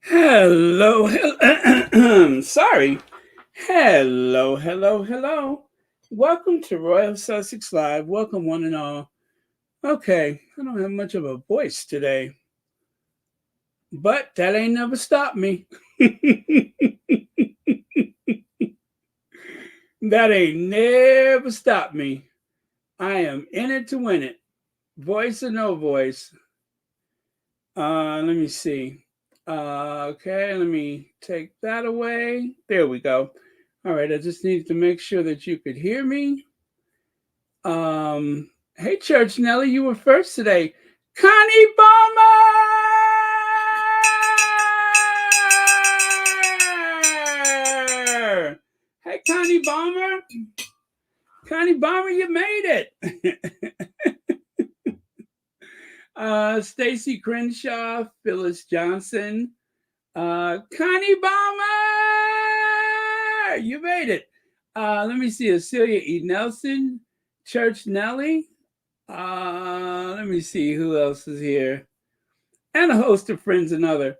Hello, sorry. Hello. Welcome to Royal Sussex Live. Welcome, one and all. Okay, I don't have much of a voice today, but that ain't never stopped me. That ain't never stopped me. I am in it to win it. Voice or no voice. Let me see. Okay, let me take that away. There we go. All right, I just needed to make sure that you could hear me. Hey, Church Nelly, you were first today. Connie Bomber! Hey, Connie Bomber. Connie Bomber, you made it. Stacy Crenshaw, Phyllis Johnson, Connie Bomber, you made it. Let me see, Celia E. Nelson, Church Nelly. Let me see who else is here, and a host of friends and other.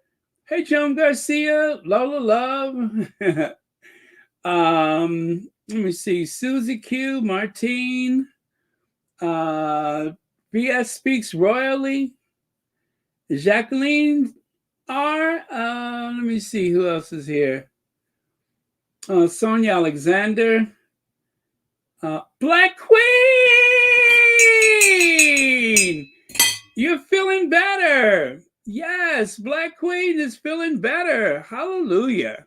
Hey, Joan Garcia, Lola Love. Let me see, Susie Q, Martine, BS Speaks Royally, Jacqueline R. Let me see who else is here. Sonia Alexander, Black Queen. You're feeling better. Yes, Black Queen is feeling better. Hallelujah.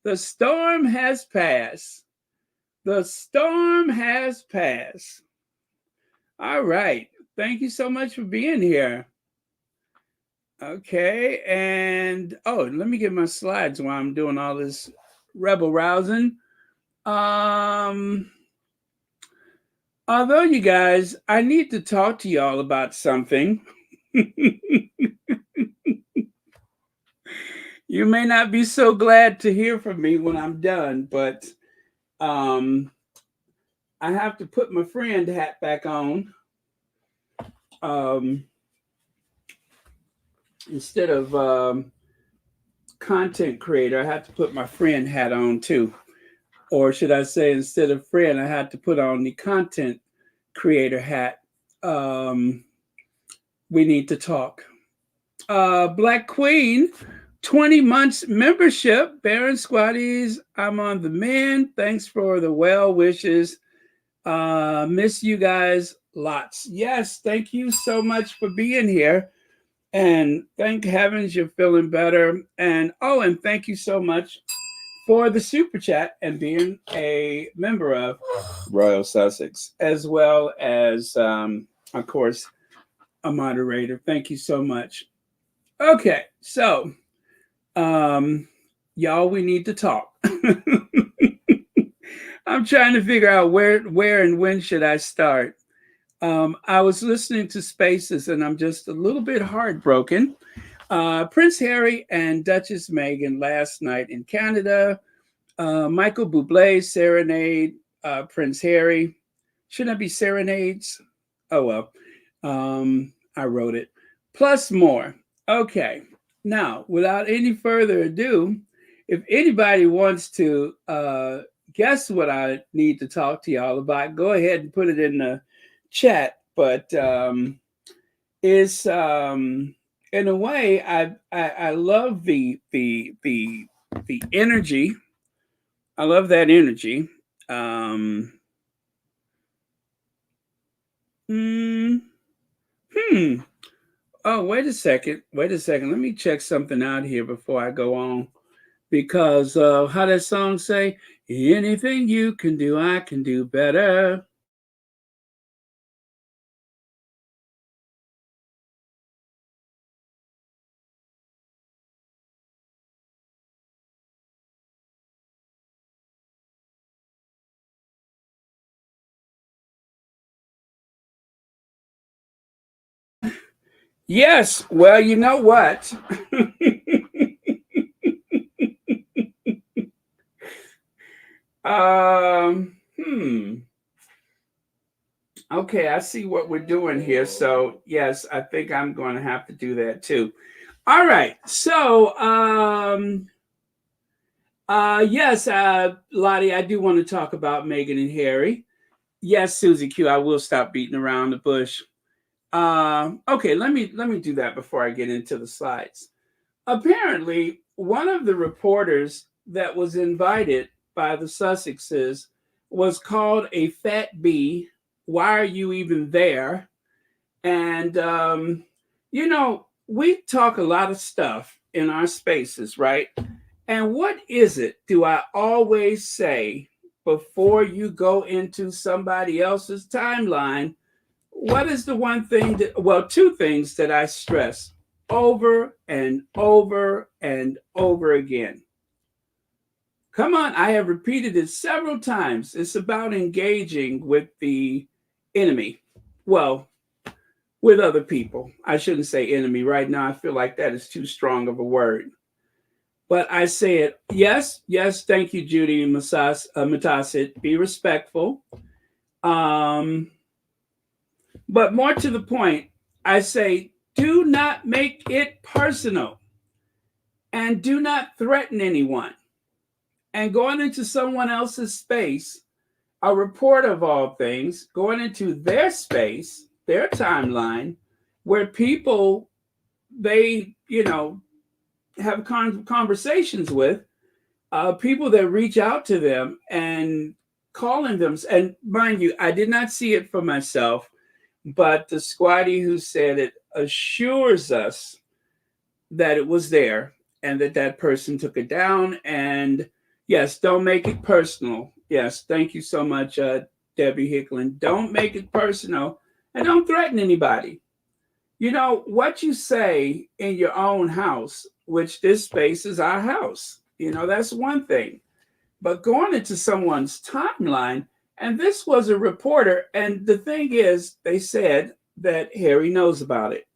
The storm has passed. The storm has passed. All right. Thank you so much for being here. Okay, and let me get my slides while I'm doing all this rebel rousing. Although you guys, I need to talk to y'all about something. You may not be so glad to hear from me when I'm done, but I have to put my friend hat back on. Instead of content creator, I have to put my friend hat on too. Or should I say, instead of friend, I had to put on the content creator hat. We need to talk. Black Queen, 20 months membership. Baron Squatties, I'm on the mend. Thanks for the well wishes. Miss you guys lots. Yes, thank you so much for being here. And thank heavens you're feeling better. And thank you so much for the super chat and being a member of Royal Sussex, as well as, of course, a moderator. Thank you so much. Okay, so, y'all, we need to talk. I'm trying to figure out where, and when should I start. I was listening to Spaces, and I'm just a little bit heartbroken. Prince Harry and Duchess Meghan last night in Canada. Michael Bublé, Serenade, Prince Harry. Shouldn't it be Serenades? Oh, well. I wrote it. Plus more. Okay. Now, without any further ado, if anybody wants to guess what I need to talk to y'all about, go ahead and put it in the chat. But it's in a way, I love the energy. I love that energy. Hmm. Oh, wait a second. Wait a second. Let me check something out here before I go on. Because how that song say, anything you can do, I can do better. Yes. Well, you know what? um, hmm. Okay, I see what we're doing here. So, yes, I think I'm going to have to do that too. All right. So, yes, Lottie, I do want to talk about Meghan and Harry. Yes, Susie Q, I will stop beating around the bush. Okay, let me do that before I get into the slides. Apparently, one of the reporters that was invited by the Sussexes was called a fat bee. Why are you even there? And we talk a lot of stuff in our spaces, right? And what is it do I always say before you go into somebody else's timeline? What is the one thing well, two things that I stress over and over and over again? Come on, I have repeated it several times. It's about engaging with the enemy. Well, with other people. I shouldn't say enemy right now. I feel like that is too strong of a word. But I say it, yes, yes, thank you, Judy Matasit. Be respectful. Um, but more to the point, I say, do not make it personal and do not threaten anyone. And going into someone else's space, a report of all things, going into their space, their timeline, where people they, have conversations with people that reach out to them and calling them. And mind you, I did not see it for myself, but the squatty who said it assures us that it was there and that that person took it down. And yes, don't make it personal. Yes, thank you so much, Debbie Hicklin. Don't make it personal and don't threaten anybody. What you say in your own house, which this space is our house, that's one thing. But going into someone's timeline, and this was a reporter, and the thing is, they said that Harry knows about it.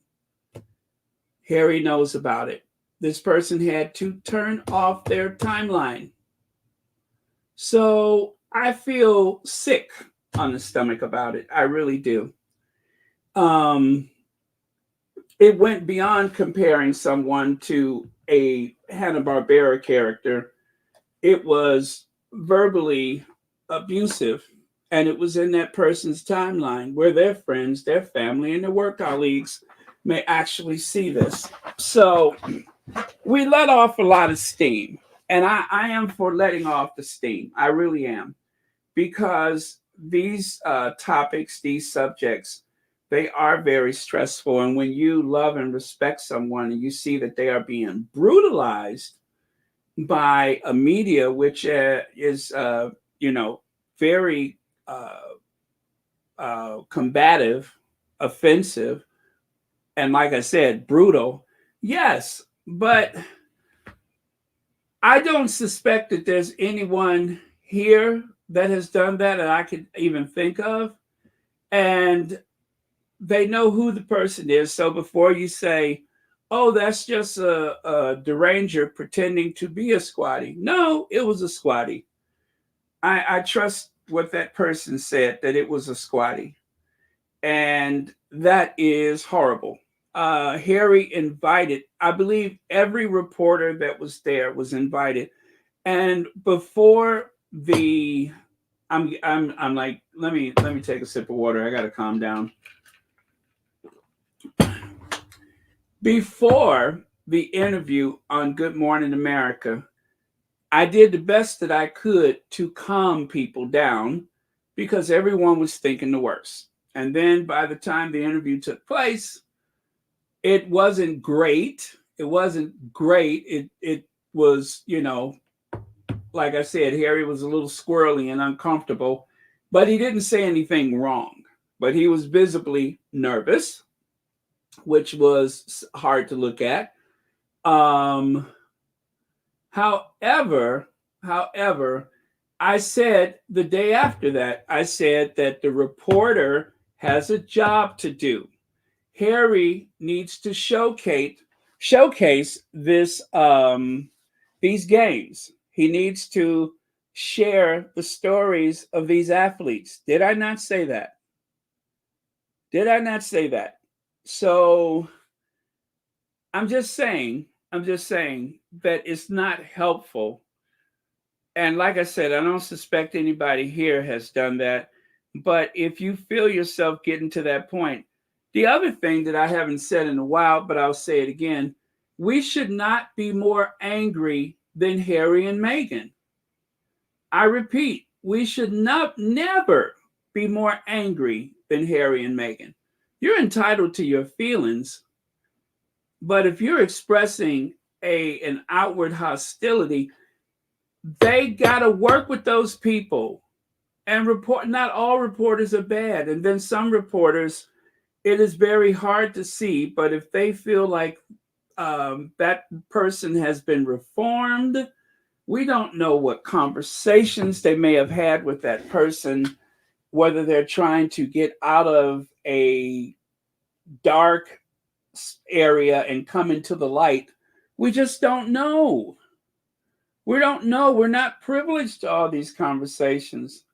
Harry knows about it. This person had to turn off their timeline. So I feel sick on the stomach about it. I really do. Um, it went beyond comparing someone to a Hanna-Barbera character. It was verbally abusive, and it was in that person's timeline where their friends, their family, and their work colleagues may actually see this. So we let off a lot of steam, and I am for letting off the steam. I really am, because these topics, these subjects, they are very stressful. And when you love and respect someone and you see that they are being brutalized by a media which is, very combative, offensive, and like I said, brutal. Yes, but I don't suspect that there's anyone here that has done that I could even think of. And they know who the person is. So before you say, oh, that's just a deranger pretending to be a squatty. No, it was a squatty. I trust what that person said, that it was a squatty. And that is horrible. Harry invited, I believe every reporter that was there was invited. And before the I'm like, let me take a sip of water. I gotta calm down. Before the interview on Good Morning America, I did the best that I could to calm people down because everyone was thinking the worst. And then by the time the interview took place, it wasn't great. It wasn't great. It was, like I said, Harry was a little squirrely and uncomfortable, but he didn't say anything wrong. But he was visibly nervous, which was hard to look at. Um, however, however, I said the day after that, I said that the reporter has a job to do. Harry needs to showcase this these games. He needs to share the stories of these athletes. Did I not say that? Did I not say that? So I'm just saying that it's not helpful. And like I said, I don't suspect anybody here has done that. But if you feel yourself getting to that point, the other thing that I haven't said in a while, but I'll say it again, we should not be more angry than Harry and Meghan. I repeat, we should not never be more angry than Harry and Meghan. You're entitled to your feelings, but if you're expressing an outward hostility, they got to work with those people and report. Not all reporters are bad, and then some reporters, it is very hard to see, but if they feel like that person has been reformed, we don't know what conversations they may have had with that person, whether they're trying to get out of a dark area and come into the light. We just don't know. We don't know. We're not privileged to all these conversations.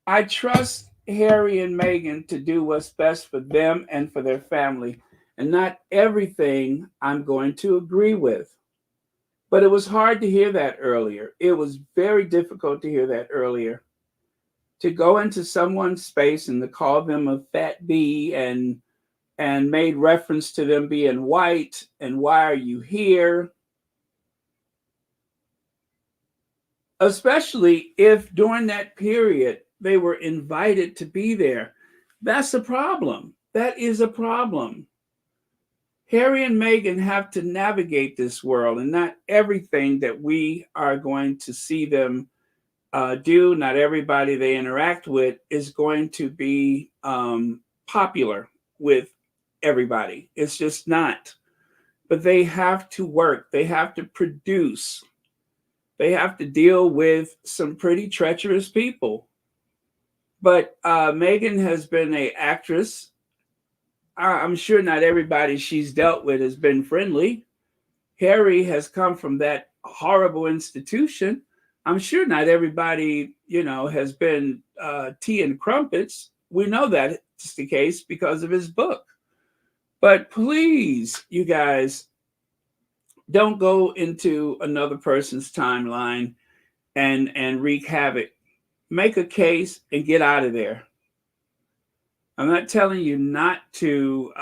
I trust Harry and Meghan to do what's best for them and for their family, and not everything I'm going to agree with. But it was hard to hear that earlier. It was very difficult to hear that earlier. To go into someone's space and to call them a fat bee and made reference to them being white and why are you here? Especially if during that period they were invited to be there. That's a problem. That is a problem. Harry and Meghan have to navigate this world, and not everything that we are going to see them do, not everybody they interact with is going to be popular with everybody. It's just not. But they have to work, they have to produce, they have to deal with some pretty treacherous people. But Meghan has been an actress. I'm sure not everybody she's dealt with has been friendly. Harry has come from that horrible institution. I'm sure not everybody, has been tea and crumpets. We know that it's the case because of his book. But please, you guys, don't go into another person's timeline and wreak havoc. Make a case and get out of there. I'm not telling you not to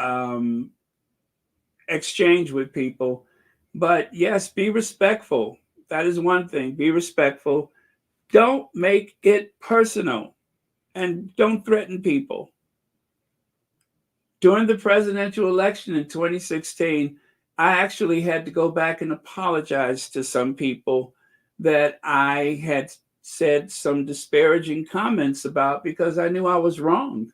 exchange with people, but yes, be respectful. That is one thing. Be respectful. Don't make it personal and don't threaten people. During the presidential election in 2016, I actually had to go back and apologize to some people that I had said some disparaging comments about because I knew I was wrong.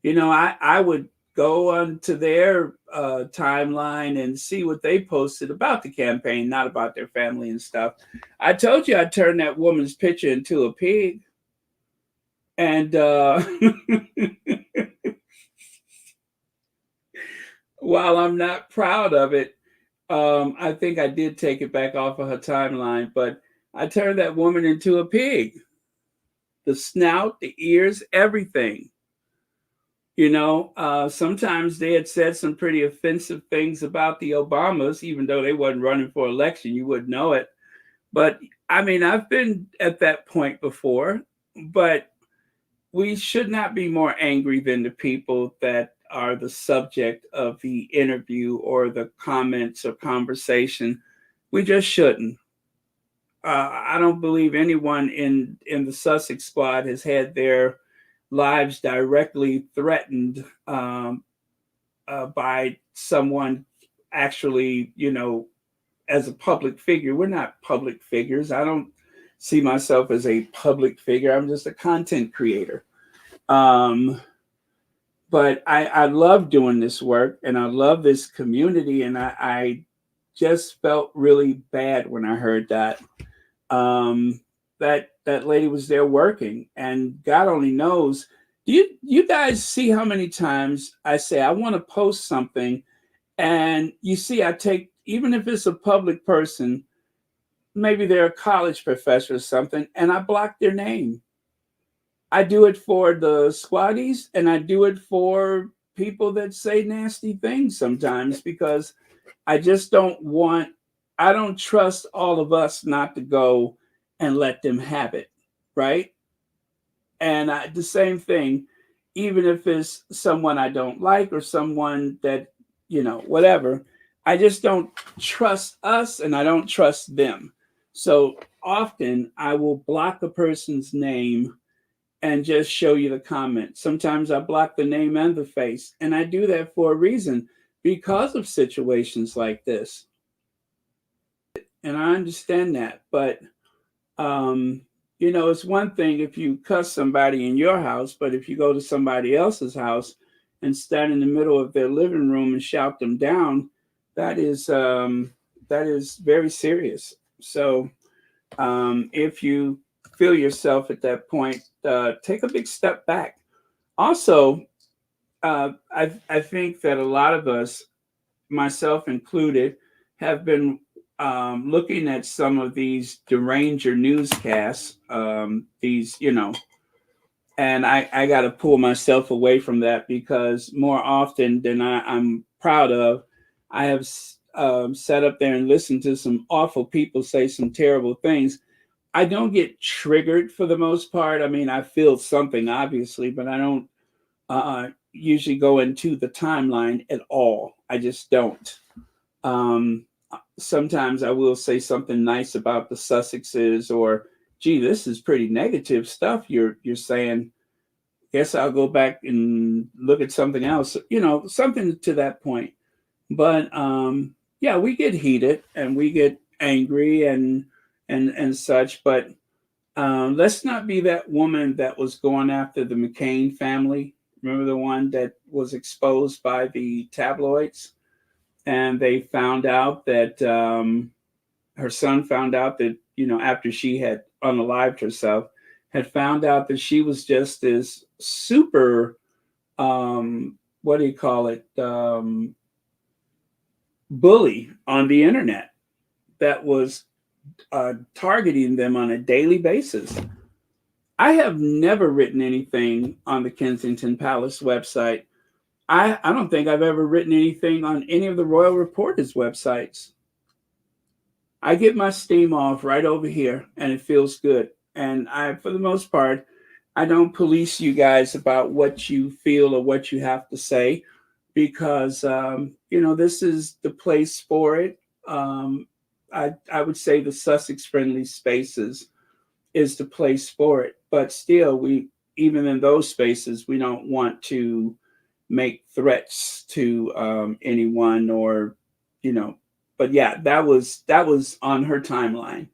I would go onto their timeline and see what they posted about the campaign, not about their family and stuff. I told you I'd turn that woman's picture into a pig. And while I'm not proud of it, I think I did take it back off of her timeline, but I turned that woman into a pig. The snout, the ears, everything. Sometimes they had said some pretty offensive things about the Obamas, even though they wasn't running for election. You wouldn't know it. But I mean, I've been at that point before, but we should not be more angry than the people that are the subject of the interview or the comments or conversation. We just shouldn't. I don't believe anyone in the Sussex squad has had their lives directly threatened by someone actually, as a public figure. We're not public figures. I don't see myself as a public figure. I'm just a content creator. Um, but I love doing this work and I love this community. And I just felt really bad when I heard that. Um, that lady was there working, and God only knows. Do you guys see how many times I say I want to post something, and you see I take, even if it's a public person, maybe they're a college professor or something, and I block their name. I do it for the squaddies, and I do it for people that say nasty things sometimes because I just don't want, I don't trust all of us not to go and let them have it, right? And the same thing, even if it's someone I don't like or someone that, whatever, I just don't trust us and I don't trust them. So often I will block a person's name and just show you the comment. Sometimes I block the name and the face. And I do that for a reason because of situations like this. And I understand that. But it's one thing if you cuss somebody in your house, but if you go to somebody else's house and stand in the middle of their living room and shout them down, that is very serious. So if you feel yourself at that point, take a big step back. Also, I think that a lot of us, myself included, have been looking at some of these deranger newscasts, and I got to pull myself away from that because more often than I'm proud of, I have sat up there and listened to some awful people say some terrible things. I don't get triggered for the most part. I mean, I feel something obviously, but I don't usually go into the timeline at all. I just don't. Um, Sometimes I will say something nice about the Sussexes, or, gee, this is pretty negative stuff you're saying. Guess I'll go back and look at something else. Something to that point. But yeah, we get heated and we get angry and such. But let's not be that woman that was going after the McCain family. Remember the one that was exposed by the tabloids? And they found out that her son found out that, after she had unalived herself, had found out that she was just this super, what do you call it, bully on the internet that was targeting them on a daily basis. I have never written anything on the Kensington Palace website. I don't think I've ever written anything on any of the Royal Reporters websites. I get my steam off right over here and it feels good. And for the most part, I don't police you guys about what you feel or what you have to say because, this is the place for it. I would say the Sussex friendly spaces is the place for it. But still, even in those spaces, we don't want to make threats to anyone or, but yeah, that was on her timeline.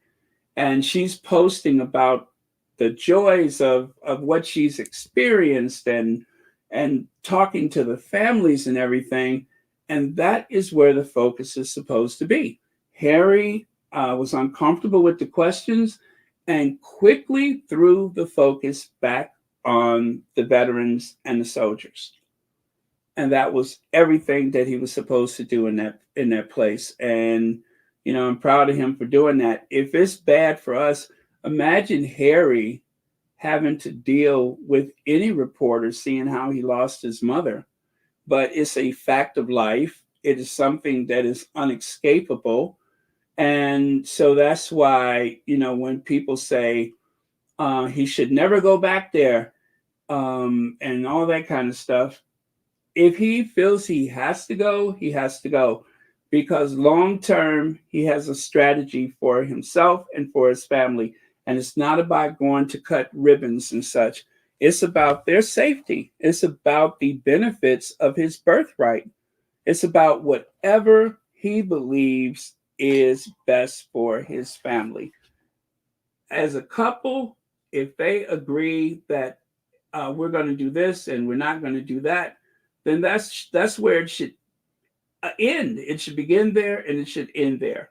And she's posting about the joys of what she's experienced and talking to the families and everything. And that is where the focus is supposed to be. Harry was uncomfortable with the questions and quickly threw the focus back on the veterans and the soldiers. And that was everything that he was supposed to do in that place. And I'm proud of him for doing that. If it's bad for us, imagine Harry having to deal with any reporter seeing how he lost his mother. But it's a fact of life. It is something that is unescapable. And so that's why, when people say he should never go back there and all that kind of stuff, if he feels he has to go, he has to go. Because long term, he has a strategy for himself and for his family. And it's not about going to cut ribbons and such. It's about their safety. It's about the benefits of his birthright. It's about whatever he believes is best for his family. As a couple, if they agree that we're going to do this and we're not going to do that, then that's where it should end. It should begin there and it should end there.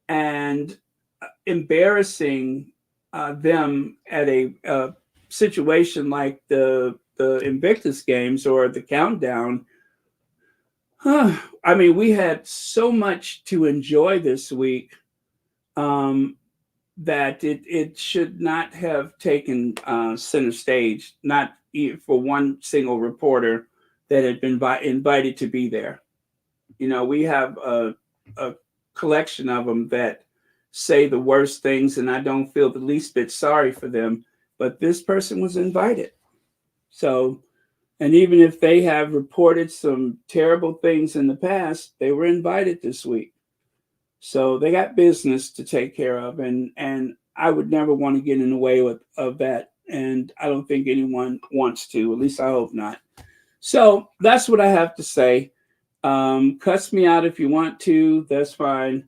And embarrassing them at a situation like the Invictus games or the countdown. I mean, we had so much to enjoy this week that it should not have taken center stage, not for one single reporter that had been invited to be there. You know, we have a collection of them that say the worst things, and I don't feel the least bit sorry for them. But this person was invited. So, and even if they have reported some terrible things in the past, they were invited this week. So they got business to take care of, and I would never want to get in the way of that, and I don't think anyone wants to. At least I hope not. So that's what I have to say. Cuss me out if you want to. That's fine.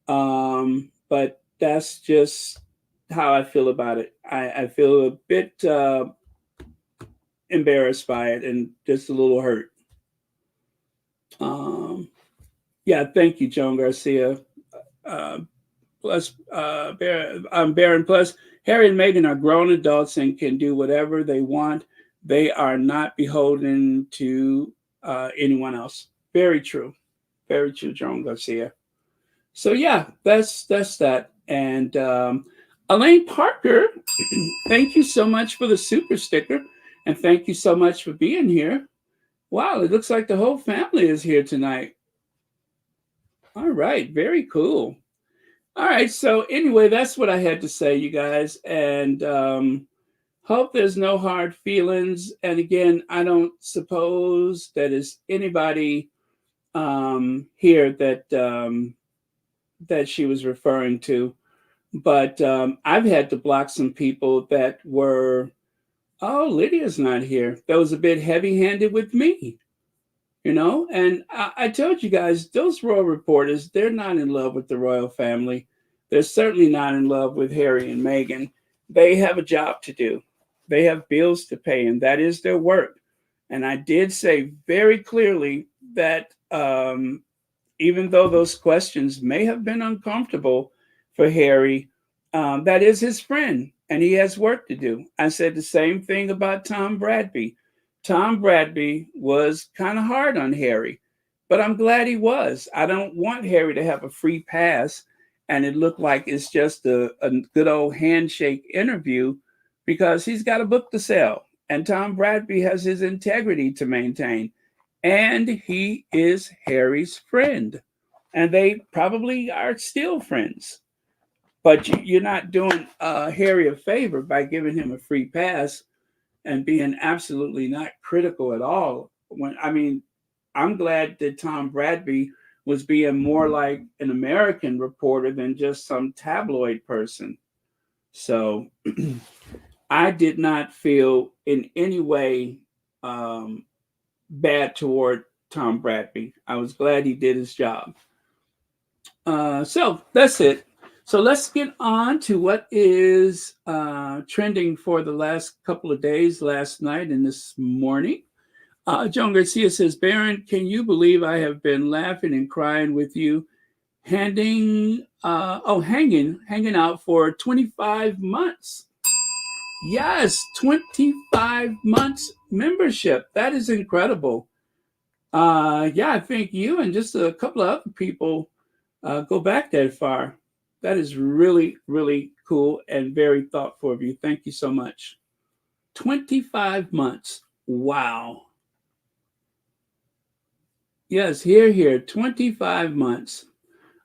But that's just how I feel about it. I feel a bit embarrassed by it and just a little hurt. Um, yeah, thank you, Joan Garcia. Uh, plus, Baron Plus, Harry and Meghan are grown adults and can do whatever they want. They are not beholden to anyone else. Very true. Very true, Joan Garcia. So yeah, that's that. And Elaine Parker, thank you so much for the super sticker, and thank you so much for being here. Wow, it looks like the whole family is here tonight. All right, very cool. All right, so anyway, that's what I had to say, you guys, and hope there's no hard feelings. And again, I don't suppose that is anybody here that she was referring to. But I've had to block some people that were, oh, Lydia's not here. That was a bit heavy handed with me, you know? And I told you guys, those royal reporters, they're not in love with the royal family. They're certainly not in love with Harry and Meghan. They have a job to do, they have bills to pay, and that is their work. And I did say very clearly that even though those questions may have been uncomfortable for Harry, that is his friend and he has work to do. I said the same thing about Tom Bradby. Tom Bradby was kind of hard on Harry, but I'm glad he was. I don't want Harry to have a free pass and it looked like it's just a good old handshake interview because he's got a book to sell. And Tom Bradby has his integrity to maintain. And he is Harry's friend. And they probably are still friends. But you're not doing Harry a favor by giving him a free pass and being absolutely not critical at all. When I mean, I'm glad that Tom Bradby was being more like an American reporter than just some tabloid person. So I did not feel in any way bad toward Tom Bradby. I was glad he did his job. So that's it. So let's get on to what is trending for the last couple of days, last night and this morning. Joan Garcia says, Baron, can you believe I have been laughing and crying with you, hanging out for 25 months? Yes, 25 months membership. That is incredible. Yeah, I think you and just a couple of other people go back that far. That is really, really cool and very thoughtful of you. Thank you so much. 25 months. Wow. Yes, here. 25 months.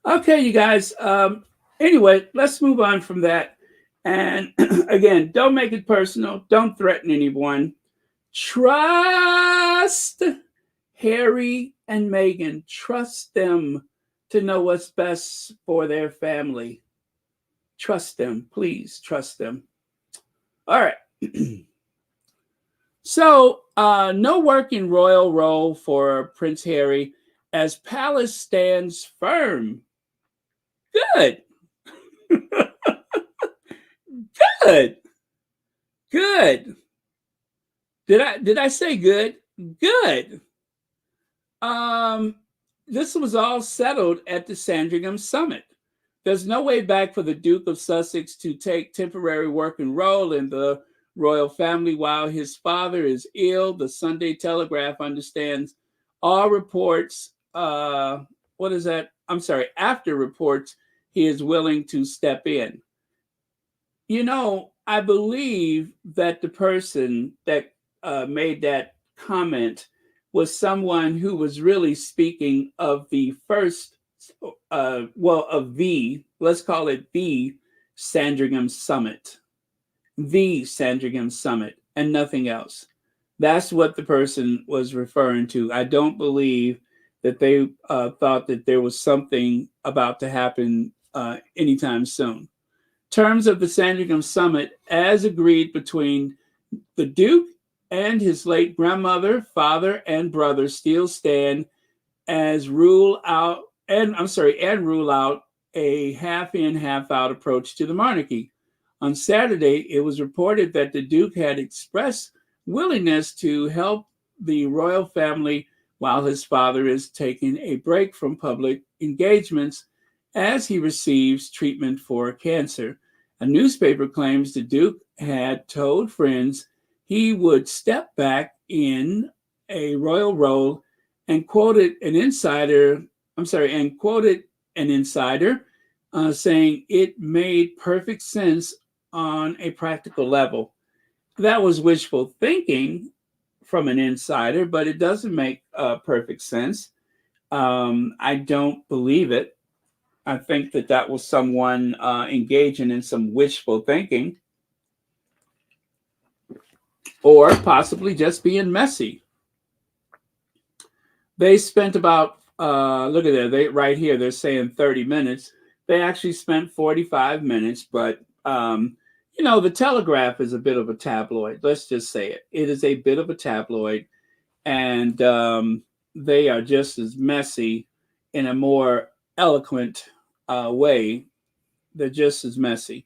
Okay, you guys. Anyway, let's move on from that. And again, don't make it personal. Don't threaten anyone. Trust Harry and Meghan. Trust them to know what's best for their family. Trust them. Please trust them. All right. So, no working royal role for Prince Harry as palace stands firm. Good. Good. Good. Did I say good? Good. This was all settled at the Sandringham Summit. There's no way back for the Duke of Sussex to take temporary working role in the royal family while his father is ill. The Sunday Telegraph understands all reports. What is that? I'm sorry. After reports, he is willing to step in. You know, I believe that the person that made that comment was someone who was really speaking of the first, of let's call it the Sandringham Summit, and nothing else. That's what the person was referring to. I don't believe that they thought that there was something about to happen anytime soon. Terms of the Sandringham Summit, as agreed between the Duke and his late grandmother, father, and brother, still stand as rule out a half in, half out approach to the monarchy. On Saturday, it was reported that the Duke had expressed willingness to help the royal family while his father is taking a break from public engagements as he receives treatment for cancer. A newspaper claims the Duke had told friends he would step back in a royal role and quoted an insider, saying it made perfect sense on a practical level. That was wishful thinking from an insider, but it doesn't make perfect sense. I don't believe it. I think that that was someone engaging in some wishful thinking, or possibly just being messy. They spent about look at that. They right here. They're saying 30 minutes. They actually spent 45 minutes, but the Telegraph is a bit of a tabloid. Let's just say it. It is a bit of a tabloid, and they are just as messy in a more eloquent way. They're just as messy.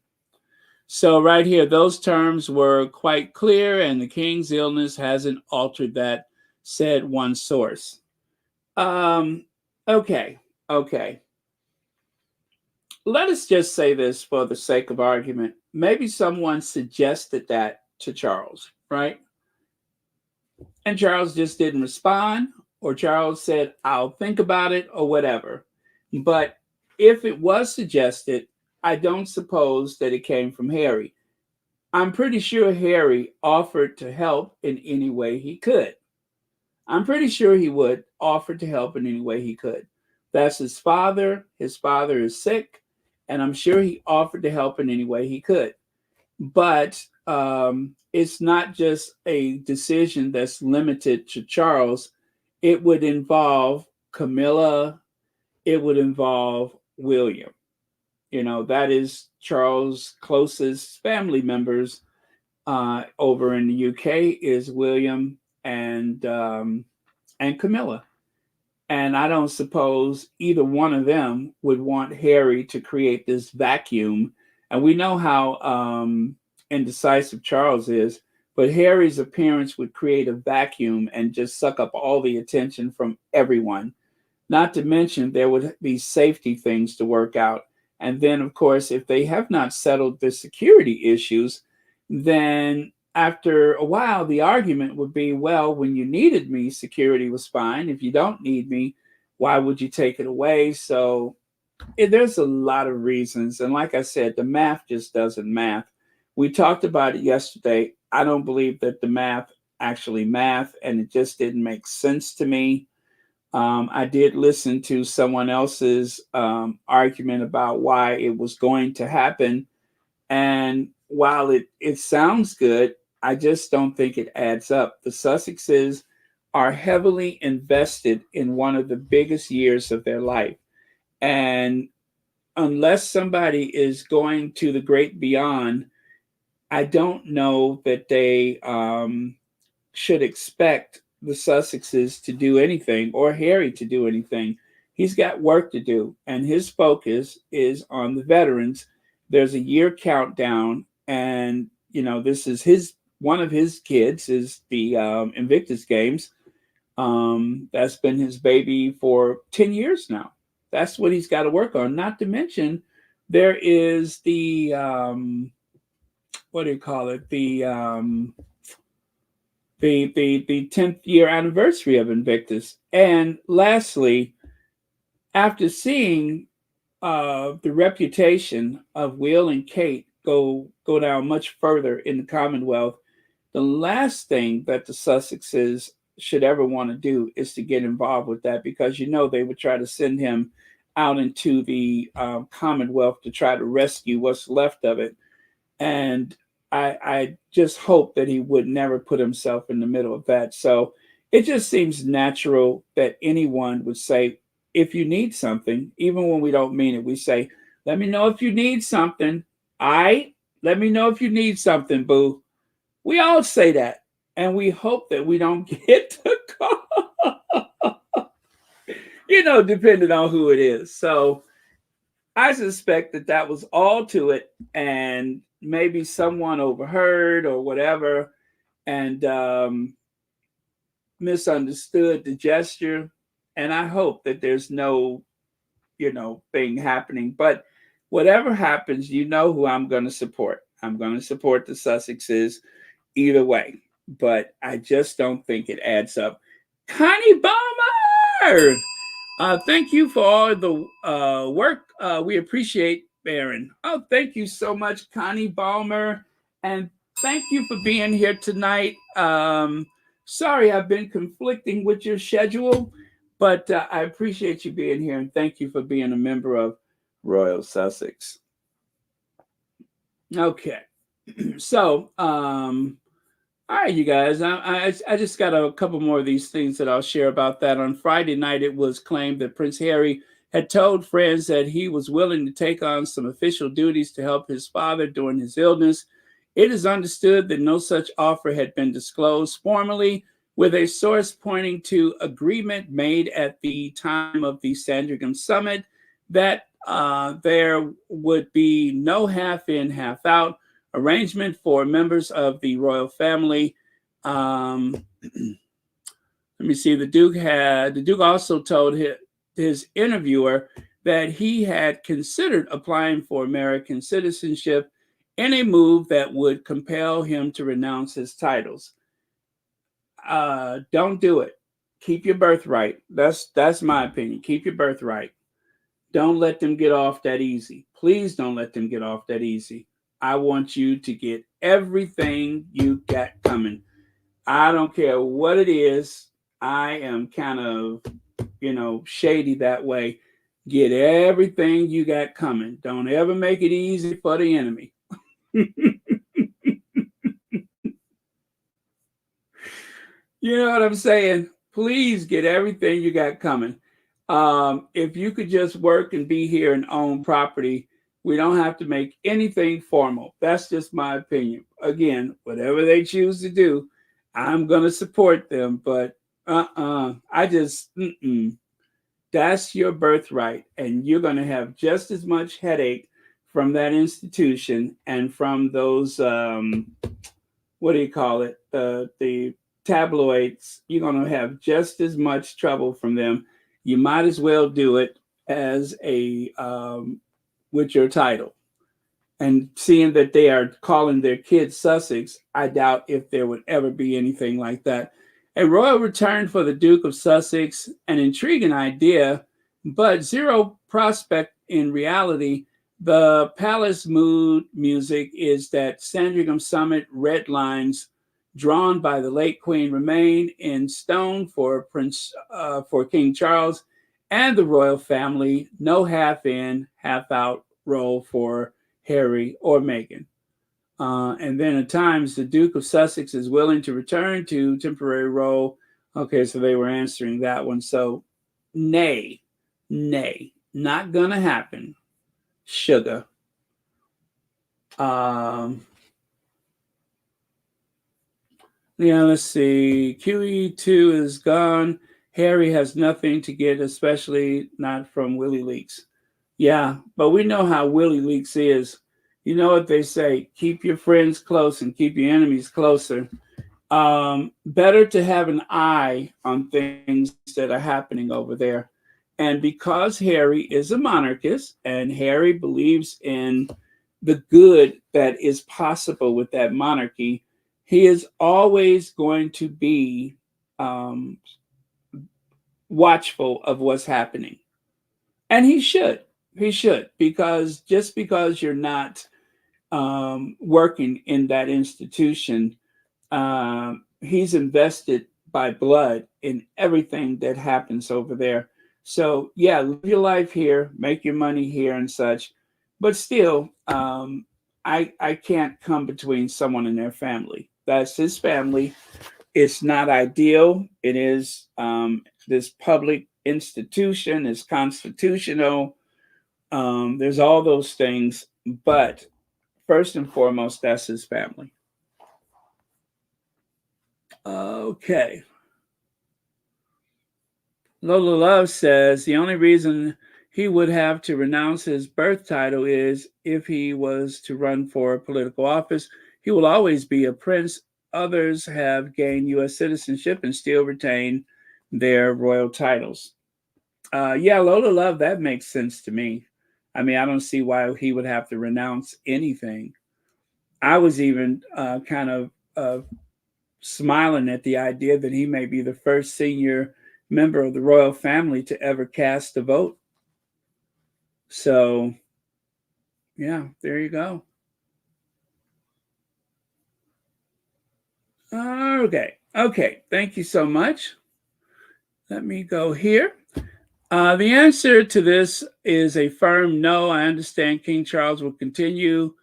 So right here, those terms were quite clear, and the king's illness hasn't altered that, said one source. Um, okay, okay. Let us just say this for the sake of argument. Maybe someone suggested that to Charles, right? And Charles just didn't respond, or Charles said, I'll think about it, or whatever. But if it was suggested, I don't suppose that it came from Harry. I'm pretty sure Harry offered to help in any way he could. I'm pretty sure he would offer to help in any way he could. That's his father. His father is sick, and I'm sure he offered to help in any way he could. But it's not just a decision that's limited to Charles. It would involve Camilla. It would involve William. That is Charles' closest family members over in the UK is William and Camilla. And I don't suppose either one of them would want Harry to create this vacuum. And we know how indecisive Charles is, but Harry's appearance would create a vacuum and just suck up all the attention from everyone. Not to mention, there would be safety things to work out. And then, of course, if they have not settled the security issues, then after a while, the argument would be, well, when you needed me, security was fine. If you don't need me, why would you take it away? So there's a lot of reasons. And like I said, the math just doesn't math. We talked about it yesterday. I don't believe that the math actually math, and it just didn't make sense to me. I did listen to someone else's argument about why it was going to happen. And while it sounds good, I just don't think it adds up. The Sussexes are heavily invested in one of the biggest years of their life. And unless somebody is going to the great beyond, I don't know that they should expect the Sussexes to do anything or Harry to do anything. He's got work to do, and his focus is on the veterans. There's a year countdown, and this is one of his kids is the Invictus games. That's been his baby for 10 years now. That's what he's got to work on. Not to mention, there is the what do you call it? The 10th year anniversary of Invictus. And lastly, after seeing the reputation of Will and Kate go down much further in the Commonwealth, the last thing that the Sussexes should ever want to do is to get involved with that, because they would try to send him out into the Commonwealth to try to rescue what's left of it. And I just hope that he would never put himself in the middle of that. So it just seems natural that anyone would say, if you need something, even when we don't mean it, we say, let me know if you need something. Let me know if you need something, boo. We all say that. And we hope that we don't get the call, depending on who it is. So I suspect that that was all to it. And maybe someone overheard or whatever, and misunderstood the gesture. And I hope that there's no, thing happening. But whatever happens, who I'm going to support. I'm going to support the Sussexes either way. But I just don't think it adds up. Connie Balmer! Thank you for all the work. We appreciate Baron. Oh, thank you so much, Connie Balmer. And thank you for being here tonight. Sorry, I've been conflicting with your schedule, but I appreciate you being here. And thank you for being a member of Royal Sussex. Okay. So, all right, you guys. I just got a couple more of these things that I'll share about that. On Friday night, it was claimed that Prince Harry had told friends that he was willing to take on some official duties to help his father during his illness. It is understood that no such offer had been disclosed formally, with a source pointing to agreement made at the time of the Sandringham summit that there would be no half in, half out arrangement for members of the royal family. Let me see. The Duke also told his interviewer that he had considered applying for American citizenship in a move that would compel him to renounce his titles. Don't do it. Keep your birthright. That's my opinion. Keep your birthright. Don't let them get off that easy. Please don't let them get off that easy. I want you to get everything you got coming. I don't care what it is. I am kind of, shady that way. Get everything you got coming. Don't ever make it easy for the enemy. You know what I'm saying? Please get everything you got coming. If you could just work and be here and own property, we don't have to make anything formal. That's just my opinion. Again, whatever they choose to do, I'm going to support them. But that's your birthright. And you're going to have just as much headache from that institution and from those, what do you call it? The tabloids. You're going to have just as much trouble from them. You might as well do it as with your title. And seeing that they are calling their kids Sussex, I doubt if there would ever be anything like that. A royal return for the Duke of Sussex, an intriguing idea, but zero prospect in reality. The palace mood music is that Sandringham Summit red lines drawn by the late Queen remain in stone for King Charles and the royal family. No half in, half out role for Harry or Meghan. And then at times, the Duke of Sussex is willing to return to temporary role. Okay, so they were answering that one. So, nay, not gonna happen. Sugar. Yeah, let's see. QE2 is gone. Harry has nothing to get, especially not from Willie Leaks. Yeah, but we know how Willie Leaks is. You know what they say, keep your friends close and keep your enemies closer. Better to have an eye on things that are happening over there. And because Harry is a monarchist and Harry believes in the good that is possible with that monarchy, he is always going to be watchful of what's happening. And he should, because just because you're not working in that institution, he's invested by blood in everything that happens over there. So yeah, live your life here, make your money here and such, but still, I can't come between someone and their family. That's his family. It's not ideal. It is this public institution is constitutional. There's all those things, but first and foremost, that's his family. Okay. Lola Love says the only reason he would have to renounce his birth title is if he was to run for political office. He will always be a prince. Others have gained U.S. citizenship and still retain their royal titles. Yeah, Lola Love, that makes sense to me. I mean, I don't see why he would have to renounce anything. I was even kind of smiling at the idea that he may be the first senior member of the royal family to ever cast a vote. So, yeah, there you go. Okay. Okay. Thank you so much. Let me go here. The answer to this is a firm no. I understand King Charles will continue,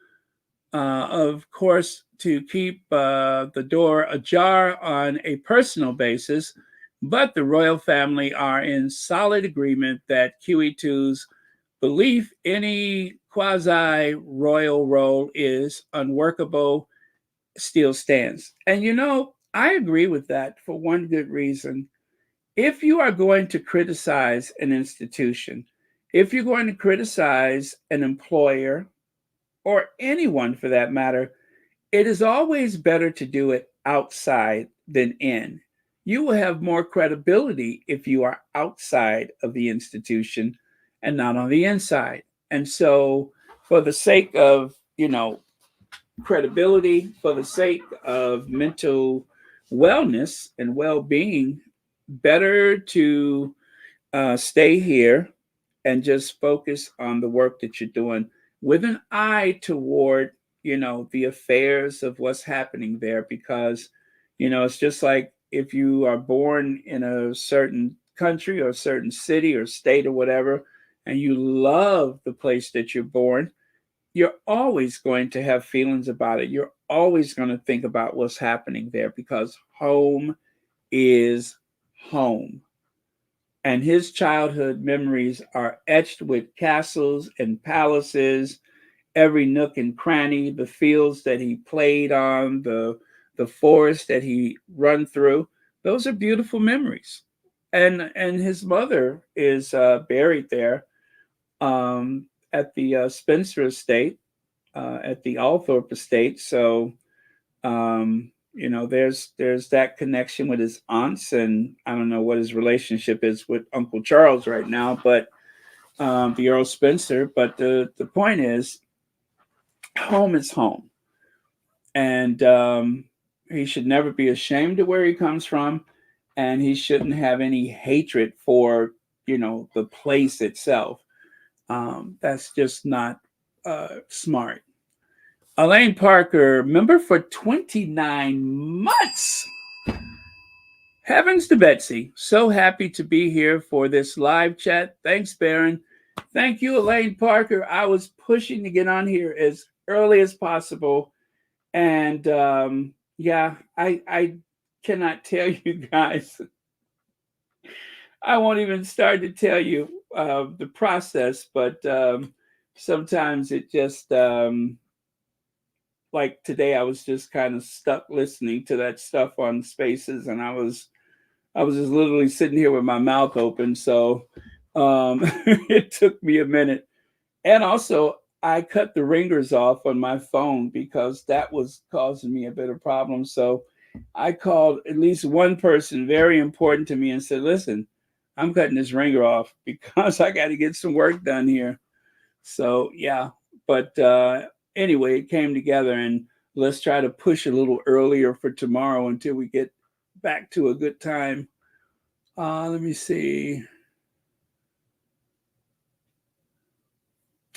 of course, to keep the door ajar on a personal basis, but the royal family are in solid agreement that QE2's belief any quasi royal role is unworkable still stands. And I agree with that for one good reason. If you are going to criticize an institution, if you're going to criticize an employer, or anyone for that matter, it is always better to do it outside than in. You will have more credibility if you are outside of the institution and not on the inside. And so, for the sake of, credibility, for the sake of mental wellness and well being, better to stay here and just focus on the work that you're doing with an eye toward, the affairs of what's happening there. Because, it's just like if you are born in a certain country or a certain city or state or whatever, and you love the place that you're born, you're always going to have feelings about it. You're always going to think about what's happening there because home is home. And his childhood memories are etched with castles and palaces, every nook and cranny, the fields that he played on, the forest that he run through. Those are beautiful memories. And his mother is buried there at the Spencer estate, at the Althorpe estate. So there's that connection with his aunts, and I don't know what his relationship is with Uncle Charles right now, but the Earl Spencer. But the point is, home is home, and he should never be ashamed of where he comes from, and he shouldn't have any hatred for the place itself. That's just not smart. Elaine Parker, member for 29 months. Heavens to Betsy. So happy to be here for this live chat. Thanks, Baron. Thank you, Elaine Parker. I was pushing to get on here as early as possible. And yeah, I cannot tell you guys. I won't even start to tell you the process, but sometimes it just, like today, I was just kind of stuck listening to that stuff on Spaces, and I was just literally sitting here with my mouth open. So it took me a minute. And also, I cut the ringers off on my phone because that was causing me a bit of problem. So I called at least one person very important to me and said, listen, I'm cutting this ringer off because I got to get some work done here. So yeah, but anyway, it came together, and let's try to push a little earlier for tomorrow until we get back to a good time. Let me see.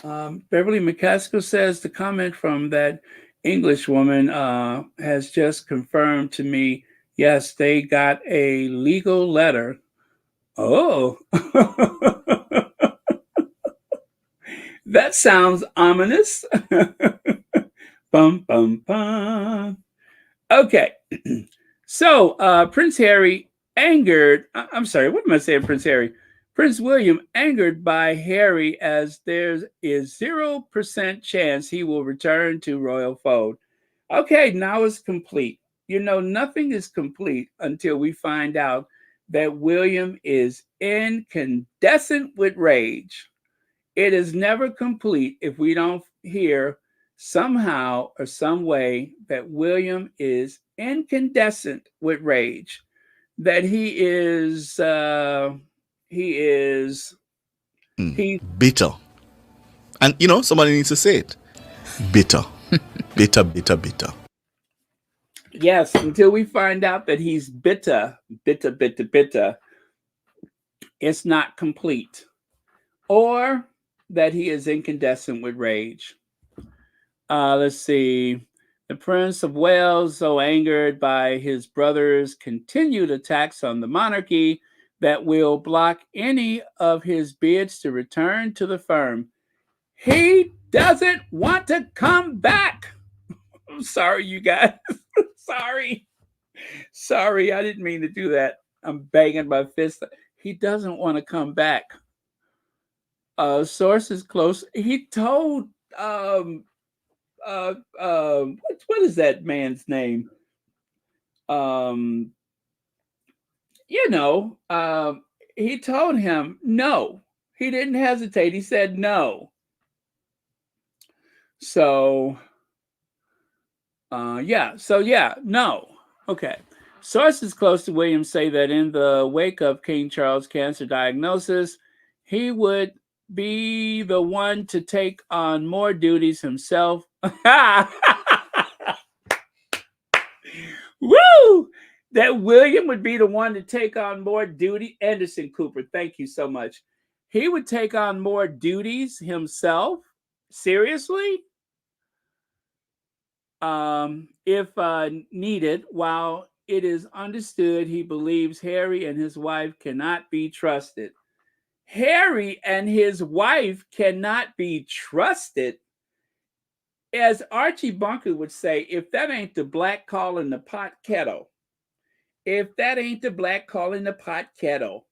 Beverly McCaskill says the comment from that English woman has just confirmed to me Yes, they got a legal letter. Oh, that sounds ominous. Bum, bum, bum. Okay. So, Prince Harry angered, I'm sorry, what am I saying, Prince Harry? Prince William angered by Harry as there is 0% chance he will return to royal fold. Okay, now it's complete. You know, nothing is complete until we find out that William is incandescent with rage. It is never complete if we don't hear somehow or some way that William is incandescent with rage, that he is he Bitter. And somebody needs to say it. Bitter. Bitter, bitter, bitter. yes, until we find out that he's bitter, bitter, bitter, bitter, it's not complete. Or that he is incandescent with rage. Let's see. The Prince of Wales, so angered by his brother's continued attacks on the monarchy, that will block any of his bids to return to the firm. He doesn't want to come back. I'm sorry, you guys. Sorry. Sorry, I didn't mean to do that. I'm banging my fist. He doesn't want to come back. Sources close. He told what is that man's name? Um, you know, he told him no. He didn't hesitate. He said no. So, no. Okay. Sources close to William say that in the wake of King Charles' cancer diagnosis, he would be the one to take on more duties himself. Woo! That William would be the one to take on more duty. Anderson Cooper, thank you so much. He would take on more duties himself. Seriously? If needed, while it is understood he believes Harry and his wife cannot be trusted. Harry and his wife cannot be trusted. As Archie Bunker would say, if that ain't the black calling the pot kettle, if that ain't the black calling the pot kettle,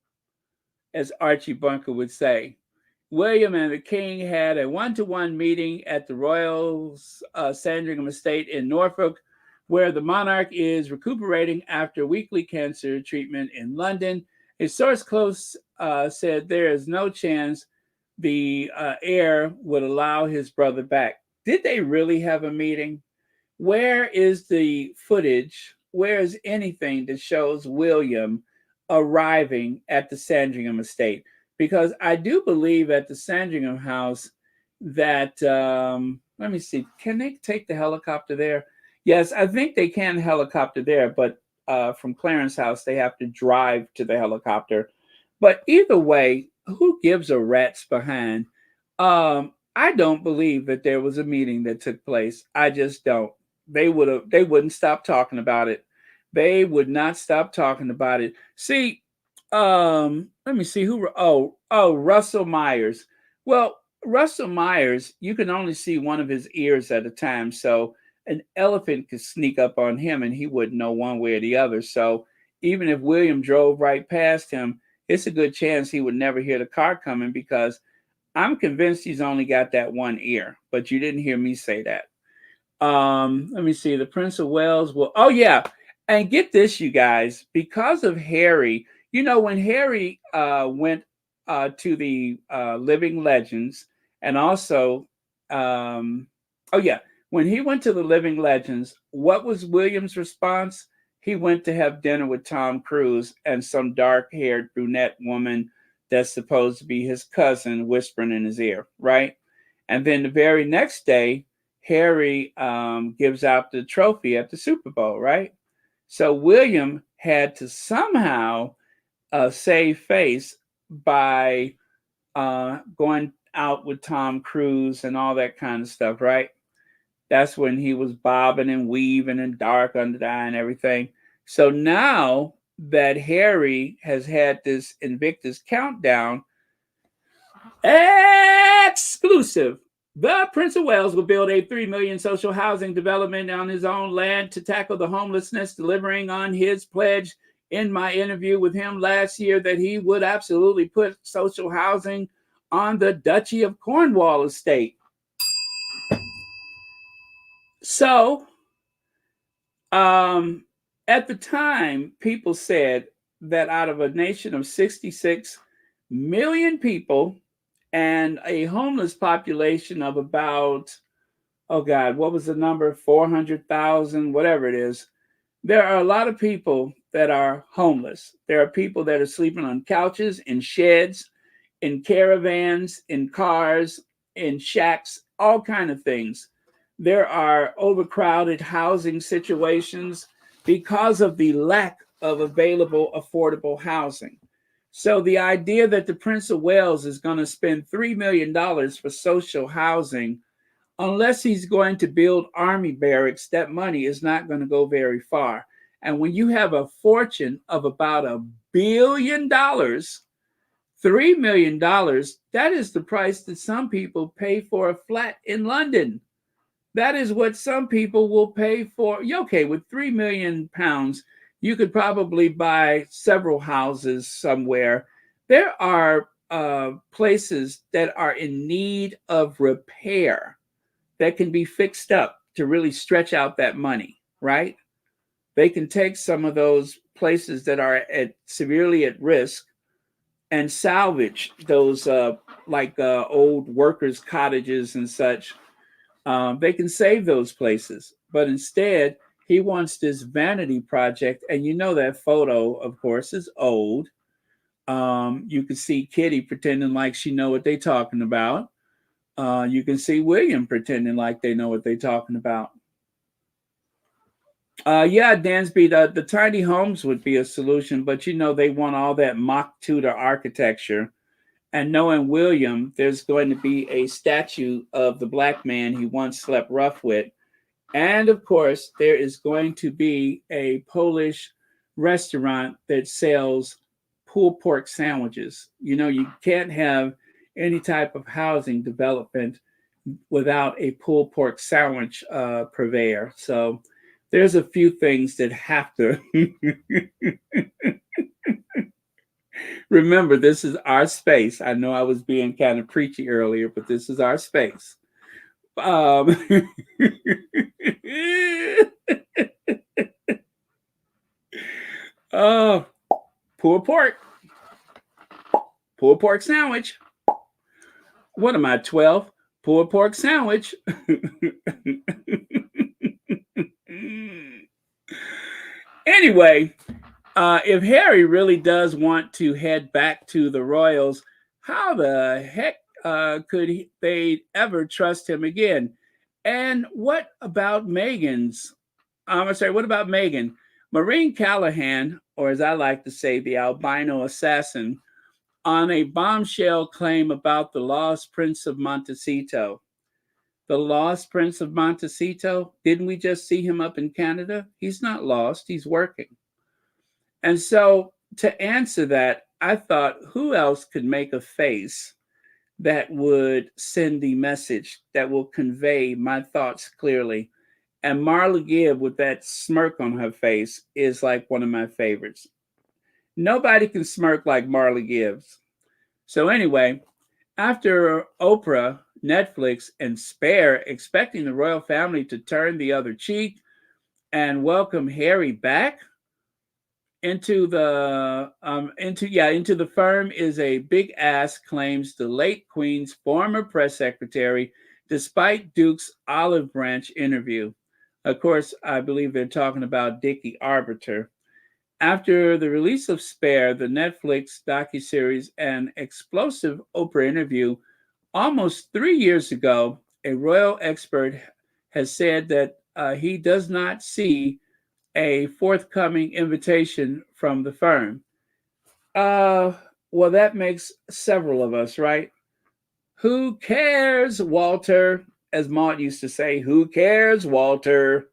as Archie Bunker would say. William and the king had a one-to-one meeting at the Royal Sandringham Estate in Norfolk, where the monarch is recuperating after weekly cancer treatment in London. A source close said there is no chance the heir would allow his brother back. Did they really have a meeting? Where is the footage? Where is anything that shows William arriving at the Sandringham estate? Because I do believe at the Sandringham house that, let me see, can they take the helicopter there? Yes, I think they can helicopter there, but from Clarence House, they have to drive to the helicopter. But either way, who gives a rat's behind? I don't believe that there was a meeting that took place. I just don't. They wouldn't stop talking about it. They would not stop talking about it. See, let me see who Russell Myers. Well, Russell Myers, you can only see one of his ears at a time, so an elephant could sneak up on him and he wouldn't know one way or the other. So even if William drove right past him, it's a good chance he would never hear the car coming because I'm convinced he's only got that one ear, but you didn't hear me say that. Let me see. The Prince of Wales will. Oh yeah, and get this, you guys. Because of Harry, you know when Harry went to the Living Legends, and also, oh yeah, when he went to the Living Legends, what was William's response? He went to have dinner with Tom Cruise and some dark-haired brunette woman that's supposed to be his cousin, whispering in his ear, right? And then the very next day Harry gives out the trophy at the Super Bowl, right? So William had to somehow save face by going out with Tom Cruise and all that kind of stuff, right? That's when he was bobbing and weaving and dark under the eye and everything. So now that Harry has had this Invictus countdown, exclusive. The Prince of Wales will build a 3 million social housing development on his own land to tackle the homelessness, delivering on his pledge in my interview with him last year that he would absolutely put social housing on the Duchy of Cornwall estate. So, at the time, people said that out of a nation of 66 million people and a homeless population of about, oh God, what was the number? 400,000, whatever it is. There are a lot of people that are homeless. There are people that are sleeping on couches, in sheds, in caravans, in cars, in shacks, all kind of things. There are overcrowded housing situations because of the lack of available affordable housing. So the idea that the Prince of Wales is going to spend $3 million for social housing, unless he's going to build army barracks, that money is not going to go very far. And when you have a fortune of about $1 billion, $3 million, that is the price that some people pay for a flat in London. That is what some people will pay for. Okay, with £3 million, you could probably buy several houses somewhere. There are places that are in need of repair that can be fixed up to really stretch out that money, right? They can take some of those places that are severely at risk and salvage those old workers' cottages and such. They can save those places, but instead he wants this vanity project. And you know that photo, of course, is old. You can see Kitty pretending like she know what they talking about. You can see William pretending like they know what they're talking about. Yeah, Dansby, the tiny homes would be a solution, but they want all that mock Tudor architecture. And knowing William, there's going to be a statue of the black man he once slept rough with. And of course, there is going to be a Polish restaurant that sells pulled pork sandwiches. You can't have any type of housing development without a pulled pork sandwich purveyor. So there's a few things that have to. Remember, this is our space. I know I was being kind of preachy earlier, but this is our space. Oh, pulled pork. Pulled pork sandwich. What am I, 12? Pulled pork sandwich. Anyway, if Harry really does want to head back to the Royals, how the heck could they ever trust him again? And what about Meghan's? I'm sorry, what about Meghan? Maureen Callahan, or as I like to say, the albino assassin, on a bombshell claim about the lost Prince of Montecito. The lost Prince of Montecito? Didn't we just see him up in Canada? He's not lost, he's working. And so to answer that, I thought, who else could make a face that would send the message that will convey my thoughts clearly? And Marla Gibb with that smirk on her face is like one of my favorites. Nobody can smirk like Marla Gibbs. So anyway, after Oprah, Netflix, and Spare expecting the royal family to turn the other cheek and welcome Harry back into the firm is a big ass, claims the late Queen's former press secretary, despite Duke's olive branch interview. Of course, I believe they're talking about Dickie Arbiter. After the release of Spare, the Netflix docuseries, and explosive Oprah interview almost 3 years ago, a royal expert has said that he does not see a forthcoming invitation from the firm. Well, that makes several of us, right? Who cares, Walter? As Maud used to say, who cares, Walter?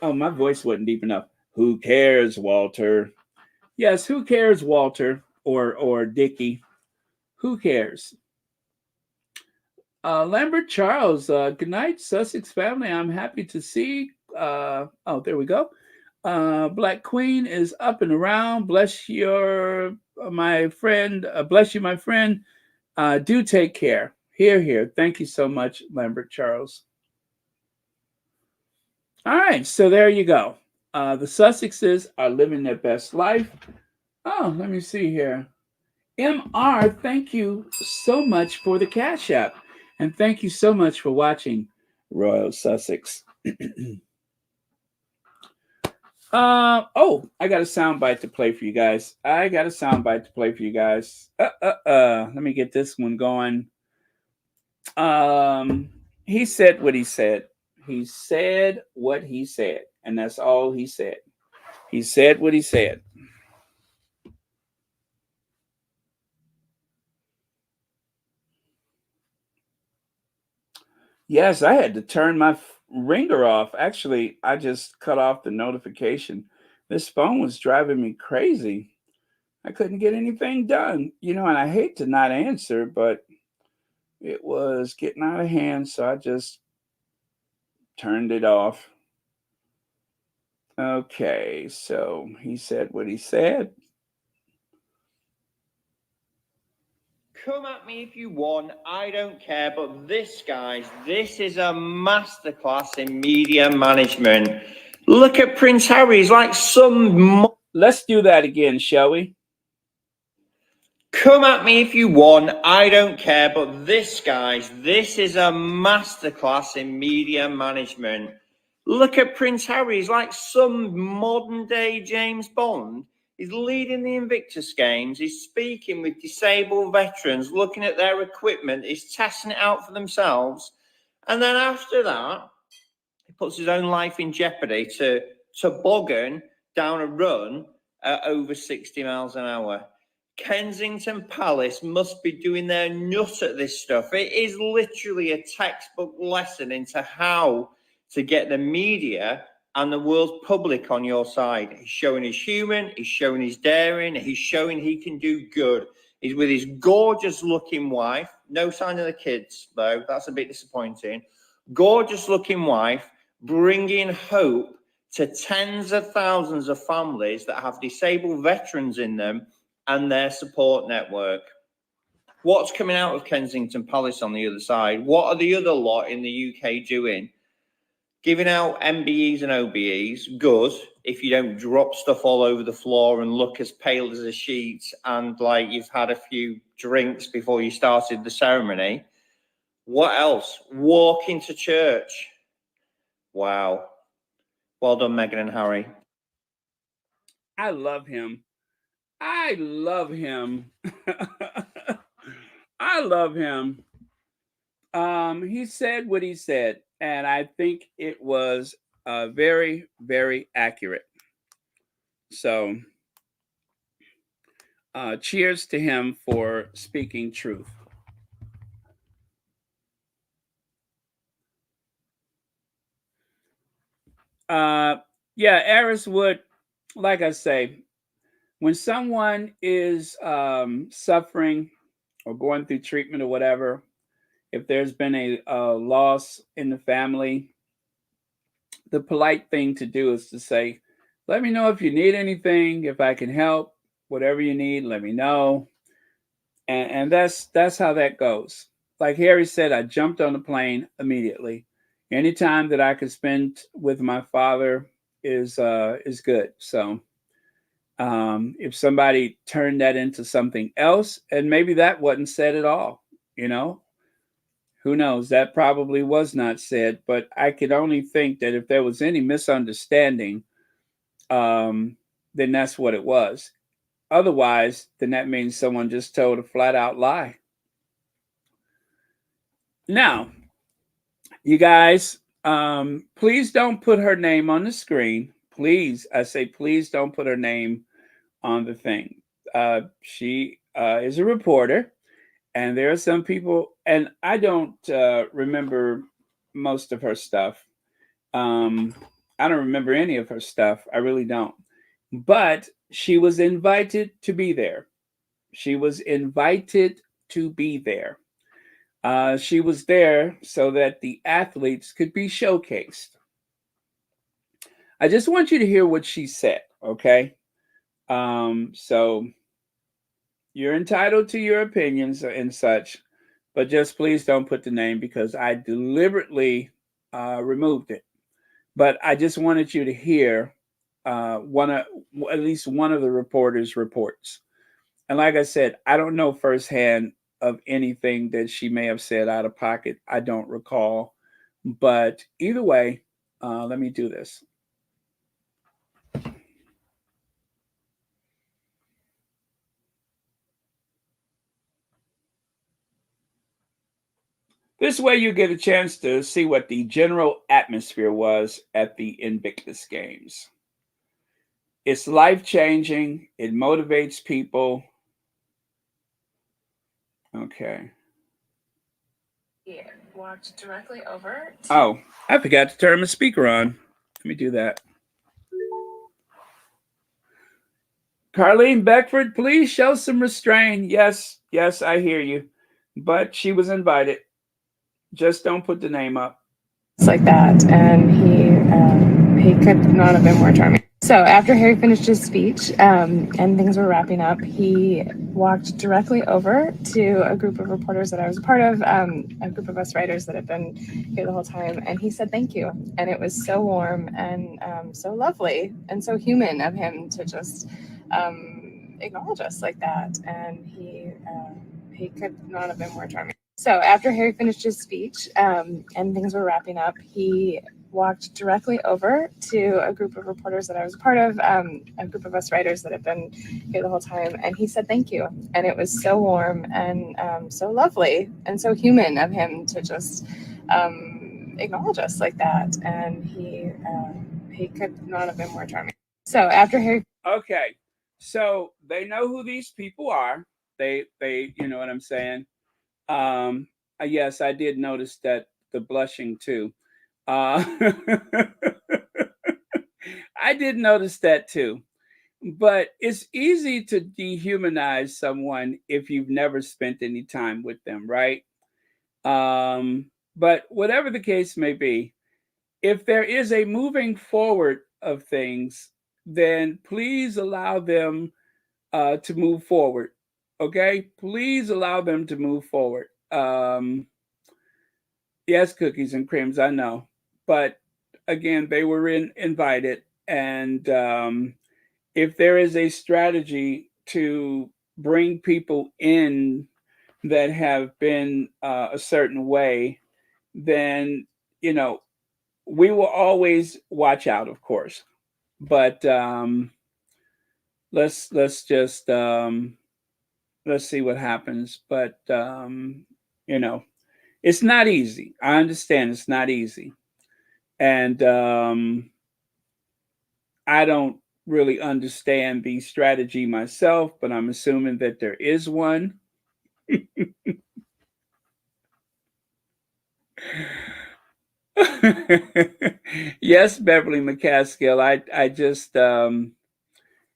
Oh, my voice wasn't deep enough. Who cares, Walter? Yes, who cares, Walter or Dickie? Who cares? Lambert Charles, good night, Sussex family. I'm happy to see. Oh, there we go. Black Queen is up and around. Bless your my friend. Bless you, my friend. Do take care. Here, here. Thank you so much, Lambert Charles. All right, so there you go. The Sussexes are living their best life. Oh, let me see here. MR, thank you so much for the Cash App. And thank you so much for watching Royal Sussex. Oh, I got a soundbite to play for you guys. Let me get this one going. He said what he said. He said what he said, and that's all he said. He said what he said. Yes, I had to turn my ringer off. Actually, I just cut off the notification. This phone was driving me crazy. I couldn't get anything done, and I hate to not answer, but it was getting out of hand, so I just turned it off. Okay, so he said what he said. Come at me if you want, I don't care, but this, guys, this is a masterclass in media management. Look at Prince Harry, he's like some... Let's do that again, shall we? Come at me if you want, I don't care, but this, guys, this is a masterclass in media management. Look at Prince Harry, he's like some modern-day James Bond. He's leading the Invictus games. He's speaking with disabled veterans, looking at their equipment. He's testing it out for themselves. And then after that, he puts his own life in jeopardy to toboggan down a run at over 60 miles an hour. Kensington Palace must be doing their nut at this stuff. It is literally a textbook lesson into how to get the media and the world's public on your side. He's showing he's human, he's showing he's daring, he's showing he can do good. He's with his gorgeous looking wife. No sign of the kids, though. That's a bit disappointing. Gorgeous looking wife, bringing hope to tens of thousands of families that have disabled veterans in them and their support network. What's coming out of Kensington Palace on the other side? What are the other lot in the UK doing? Giving out MBEs and OBEs, good, if you don't drop stuff all over the floor and look as pale as a sheet and like you've had a few drinks before you started the ceremony. What else? Walk into church. Wow. Well done, Meghan and Harry. I love him. I love him. I love him. He said what he said, and I think it was very, very accurate. So, cheers to him for speaking truth. Yeah, Eris Wood, like I say, when someone is suffering or going through treatment or whatever, if there's been a loss in the family, the polite thing to do is to say, let me know if you need anything, if I can help, whatever you need, let me know. And that's how that goes. Like Harry said, I jumped on the plane immediately. Anytime that I could spend with my father is good. So if somebody turned that into something else, and maybe that wasn't said at all, who knows? That probably was not said, but I could only think that if there was any misunderstanding, then that's what it was. Otherwise, then that means someone just told a flat out lie. Now, you guys, please don't put her name on the screen. Please, I say, please don't put her name on the thing. She is a reporter. And there are some people, and I don't remember most of her stuff. I don't remember any of her stuff. I really don't. But she was invited to be there. She was invited to be there. She was there so that the athletes could be showcased. I just want you to hear what she said, okay? So you're entitled to your opinions and such, but just please don't put the name because I deliberately removed it. But I just wanted you to hear at least one of the reporters' reports. And like I said, I don't know firsthand of anything that she may have said out of pocket. I don't recall. But either way, let me do this. This way, you get a chance to see what the general atmosphere was at the Invictus Games. It's life changing, it motivates people. Okay. He walked directly over. Oh, I forgot to turn my speaker on. Let me do that. Carlene Beckford, please show some restraint. Yes, yes, I hear you. But she was invited. Just don't put the name up. It's like that, and he could not have been more charming. So after Harry finished his speech and things were wrapping up, he walked directly over to a group of reporters that I was a part of, a group of us writers that had been here the whole time, and he said thank you. And it was so warm and so lovely and so human of him to just acknowledge us like that. And he could not have been more charming. So after Harry finished his speech and things were wrapping up, he walked directly over to a group of reporters that I was a part of, a group of us writers that had been here the whole time, and he said thank you. And it was so warm and so lovely and so human of him to just acknowledge us like that. And he could not have been more charming. So after Harry... Okay, so they know who these people are. They you know what I'm saying? Yes, I did notice that the blushing too. I did notice that too. But it's easy to dehumanize someone if you've never spent any time with them, right? But whatever the case may be, if there is a moving forward of things, then please allow them to move forward. Okay, please allow them to move forward. Yes, cookies and creams, I know, but again, they were invited, and if there is a strategy to bring people in that have been a certain way, then we will always watch out, of course. But let's just let's see what happens. But it's not easy. I understand it's not easy, and I don't really understand the strategy myself, but I'm assuming that there is one. Yes, Beverly McCaskill. I just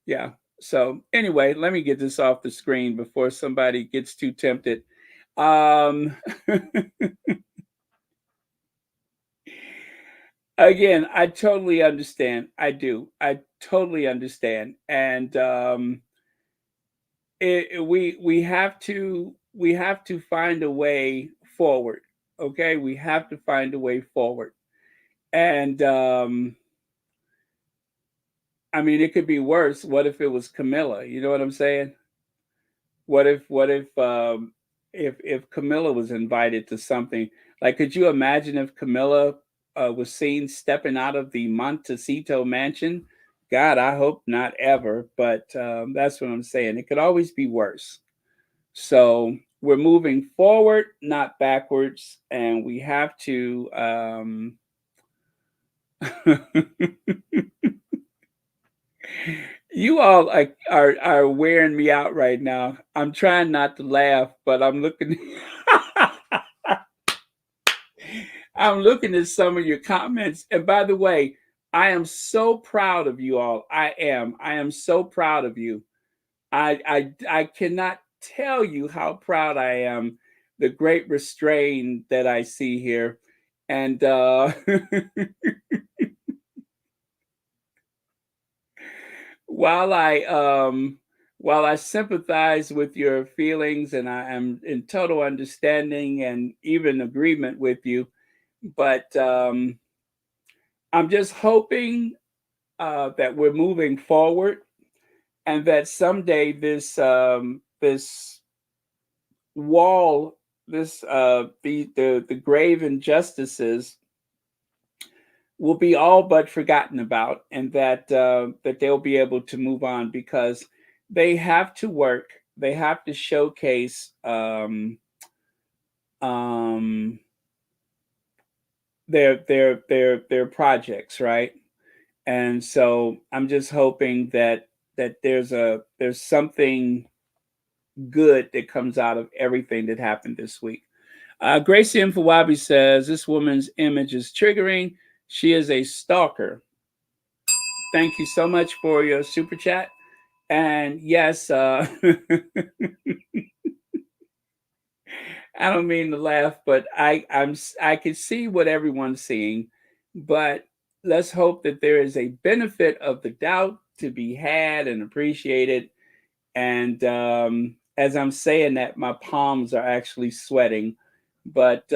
yeah. So anyway, let me get this off the screen before somebody gets too tempted. Again, I totally understand. I do. I totally understand. And we have to find a way forward. Okay, we have to find a way forward. And I mean, it could be worse. What if it was Camilla? You know what I'm saying? What if Camilla was invited to something? Like, could you imagine if Camilla was seen stepping out of the Montecito mansion? God, I hope not ever. But that's what I'm saying. It could always be worse. So we're moving forward, not backwards, and we have to. You all are wearing me out right now. I'm trying not to laugh, but I'm looking. I'm looking at some of your comments. And by the way, I am so proud of you all. I am so proud of you. I cannot tell you how proud I am. The great restraint that I see here, and while I while I sympathize with your feelings and I am in total understanding and even agreement with you, but I'm just hoping that we're moving forward and that someday this wall, the grave injustices will be all but forgotten about, and that they'll be able to move on because they have to work. They have to showcase um, their projects, right? And so I'm just hoping that there's something good that comes out of everything that happened this week. Gracie Mfawabi says this woman's image is triggering. She is a stalker. Thank you so much for your super chat. And yes, I don't mean to laugh, but I can see what everyone's seeing. But let's hope that there is a benefit of the doubt to be had and appreciated. And as I'm saying that, my palms are actually sweating. But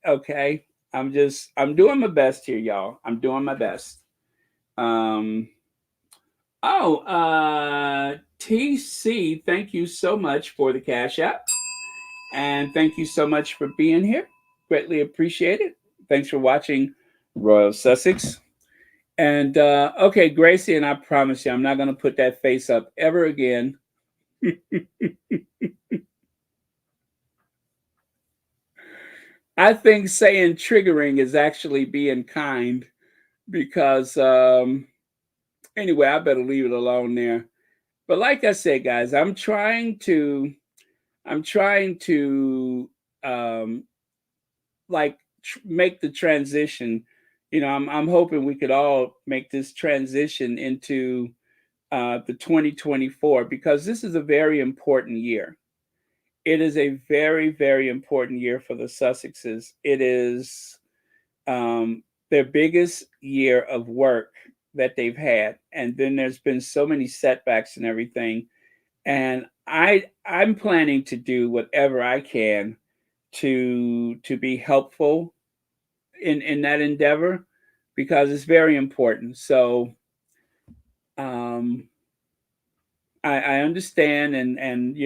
okay, I'm doing my best here, y'all. I'm doing my best. Um, TC, thank you so much for the Cash App. And thank you so much for being here. Greatly appreciate it. Thanks for watching Royal Sussex. And okay, Gracie, and I promise you, I'm not going to put that face up ever again. I think saying triggering is actually being kind because, anyway, I better leave it alone there. But like I said, guys, I'm trying to make the transition. I'm hoping we could all make this transition into the 2024 because this is a very important year. It is a very, very important year for the Sussexes. It is their biggest year of work that they've had, and then there's been so many setbacks and everything. And I'm planning to do whatever I can to be helpful in that endeavor because it's very important. So um, I understand, and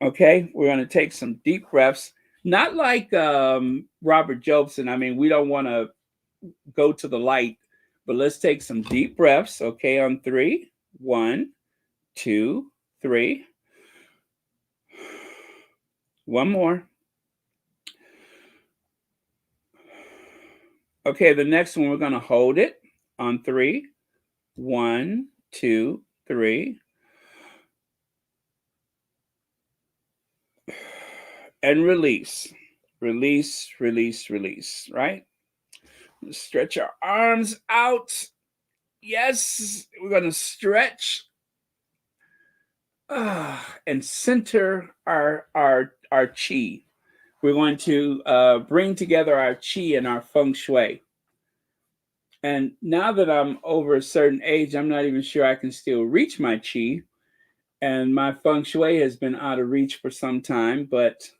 okay, we're going to take some deep breaths. Not like Robert Jobson. I mean, we don't want to go to the light, but let's take some deep breaths. Okay, on three. 1, 2, 3. One more. Okay, the next one, we're going to hold it on 3. 1, 2, 3. And release. Release, release, release, right? Stretch our arms out. Yes, we're going to stretch and center our chi. We're going to bring together our chi and our feng shui. And now that I'm over a certain age, I'm not even sure I can still reach my chi. And my feng shui has been out of reach for some time, but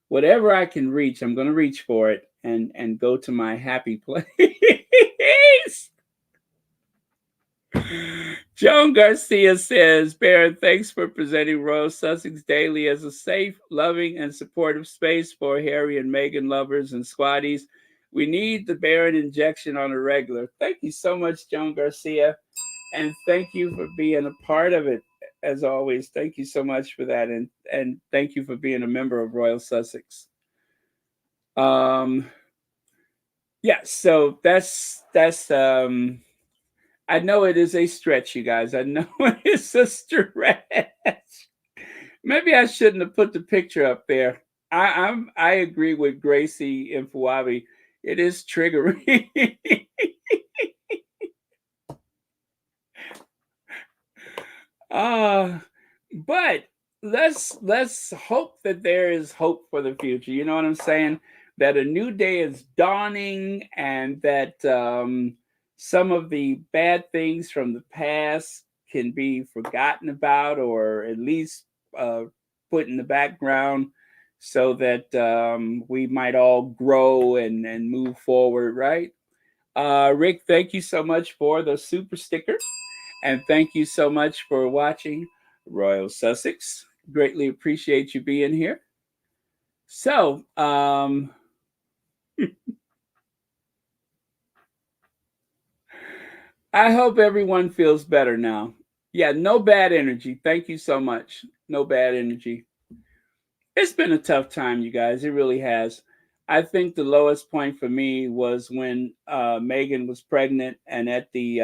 whatever I can reach, I'm going to reach for it and go to my happy place. Joan Garcia says, Baron, thanks for presenting Royal Sussex Daily as a safe, loving, and supportive space for Harry and Meghan lovers and squaddies. We need the Baron injection on a regular. Thank you so much, Joan Garcia. And thank you for being a part of it, as always. Thank you so much for that. And thank you for being a member of Royal Sussex. So that's I know it is a stretch, you guys. I know it's a stretch. Maybe I shouldn't have put the picture up there. I agree with Gracie Mfawabi. It is triggering. uh, but let's hope that there is hope for the future. You know what I'm saying? That a new day is dawning, and that some of the bad things from the past can be forgotten about, or at least uh, put in the background, so that we might all grow and move forward. Right? Rick, thank you so much for the super sticker. And thank you so much for watching Royal Sussex. Greatly appreciate you being here. So, I hope everyone feels better now. Yeah, no bad energy. Thank you so much. No bad energy. It's been a tough time, you guys. It really has. I think the lowest point for me was when Meghan was pregnant and at the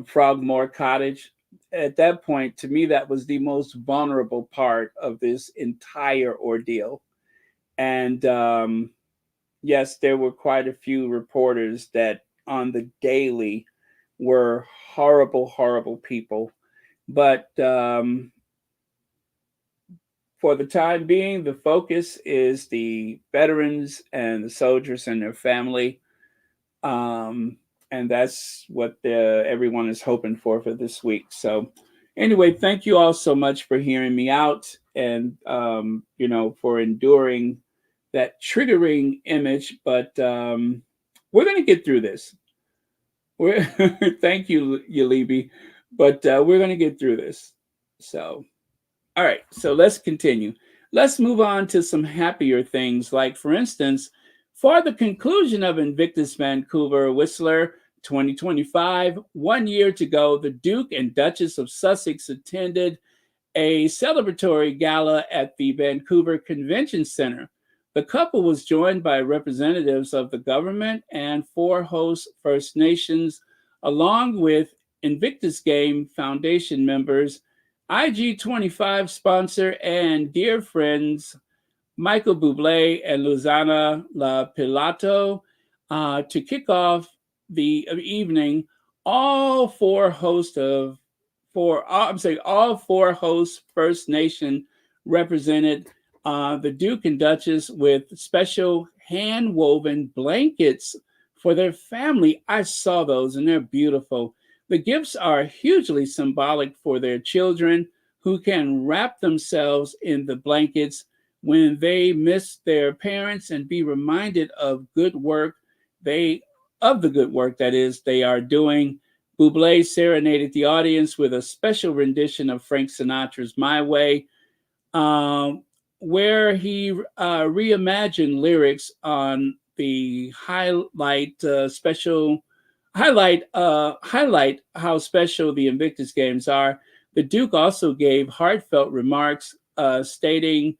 Frogmore Cottage. At that point, to me, that was the most vulnerable part of this entire ordeal. And yes, there were quite a few reporters that on the daily were horrible, horrible people. But for the time being, the focus is the veterans and the soldiers and their family. And that's what everyone is hoping for this week. So anyway, thank you all so much for hearing me out, and for enduring that triggering image. But we're going to get through this. Thank you, Yalibi. But we're going to get through this. So, all right. So let's continue. Let's move on to some happier things. Like, for instance, for the conclusion of Invictus Vancouver Whistler 2025, 1 year to go, the Duke and Duchess of Sussex attended a celebratory gala at the Vancouver Convention Center. The couple was joined by representatives of the government and 4 host First Nations, along with Invictus Game Foundation members, IG25 sponsor, and dear friends Michael Bublé and Luzana La Pilato to kick off the evening. All 4 hosts First Nation represented the Duke and Duchess with special hand-woven blankets for their family. I saw those and they're beautiful. The gifts are hugely symbolic for their children, who can wrap themselves in the blankets when they miss their parents and be reminded of the good work they are doing. Bublé serenaded the audience with a special rendition of Frank Sinatra's "My Way," where he reimagined lyrics on the highlight how special the Invictus Games are. The Duke also gave heartfelt remarks, stating,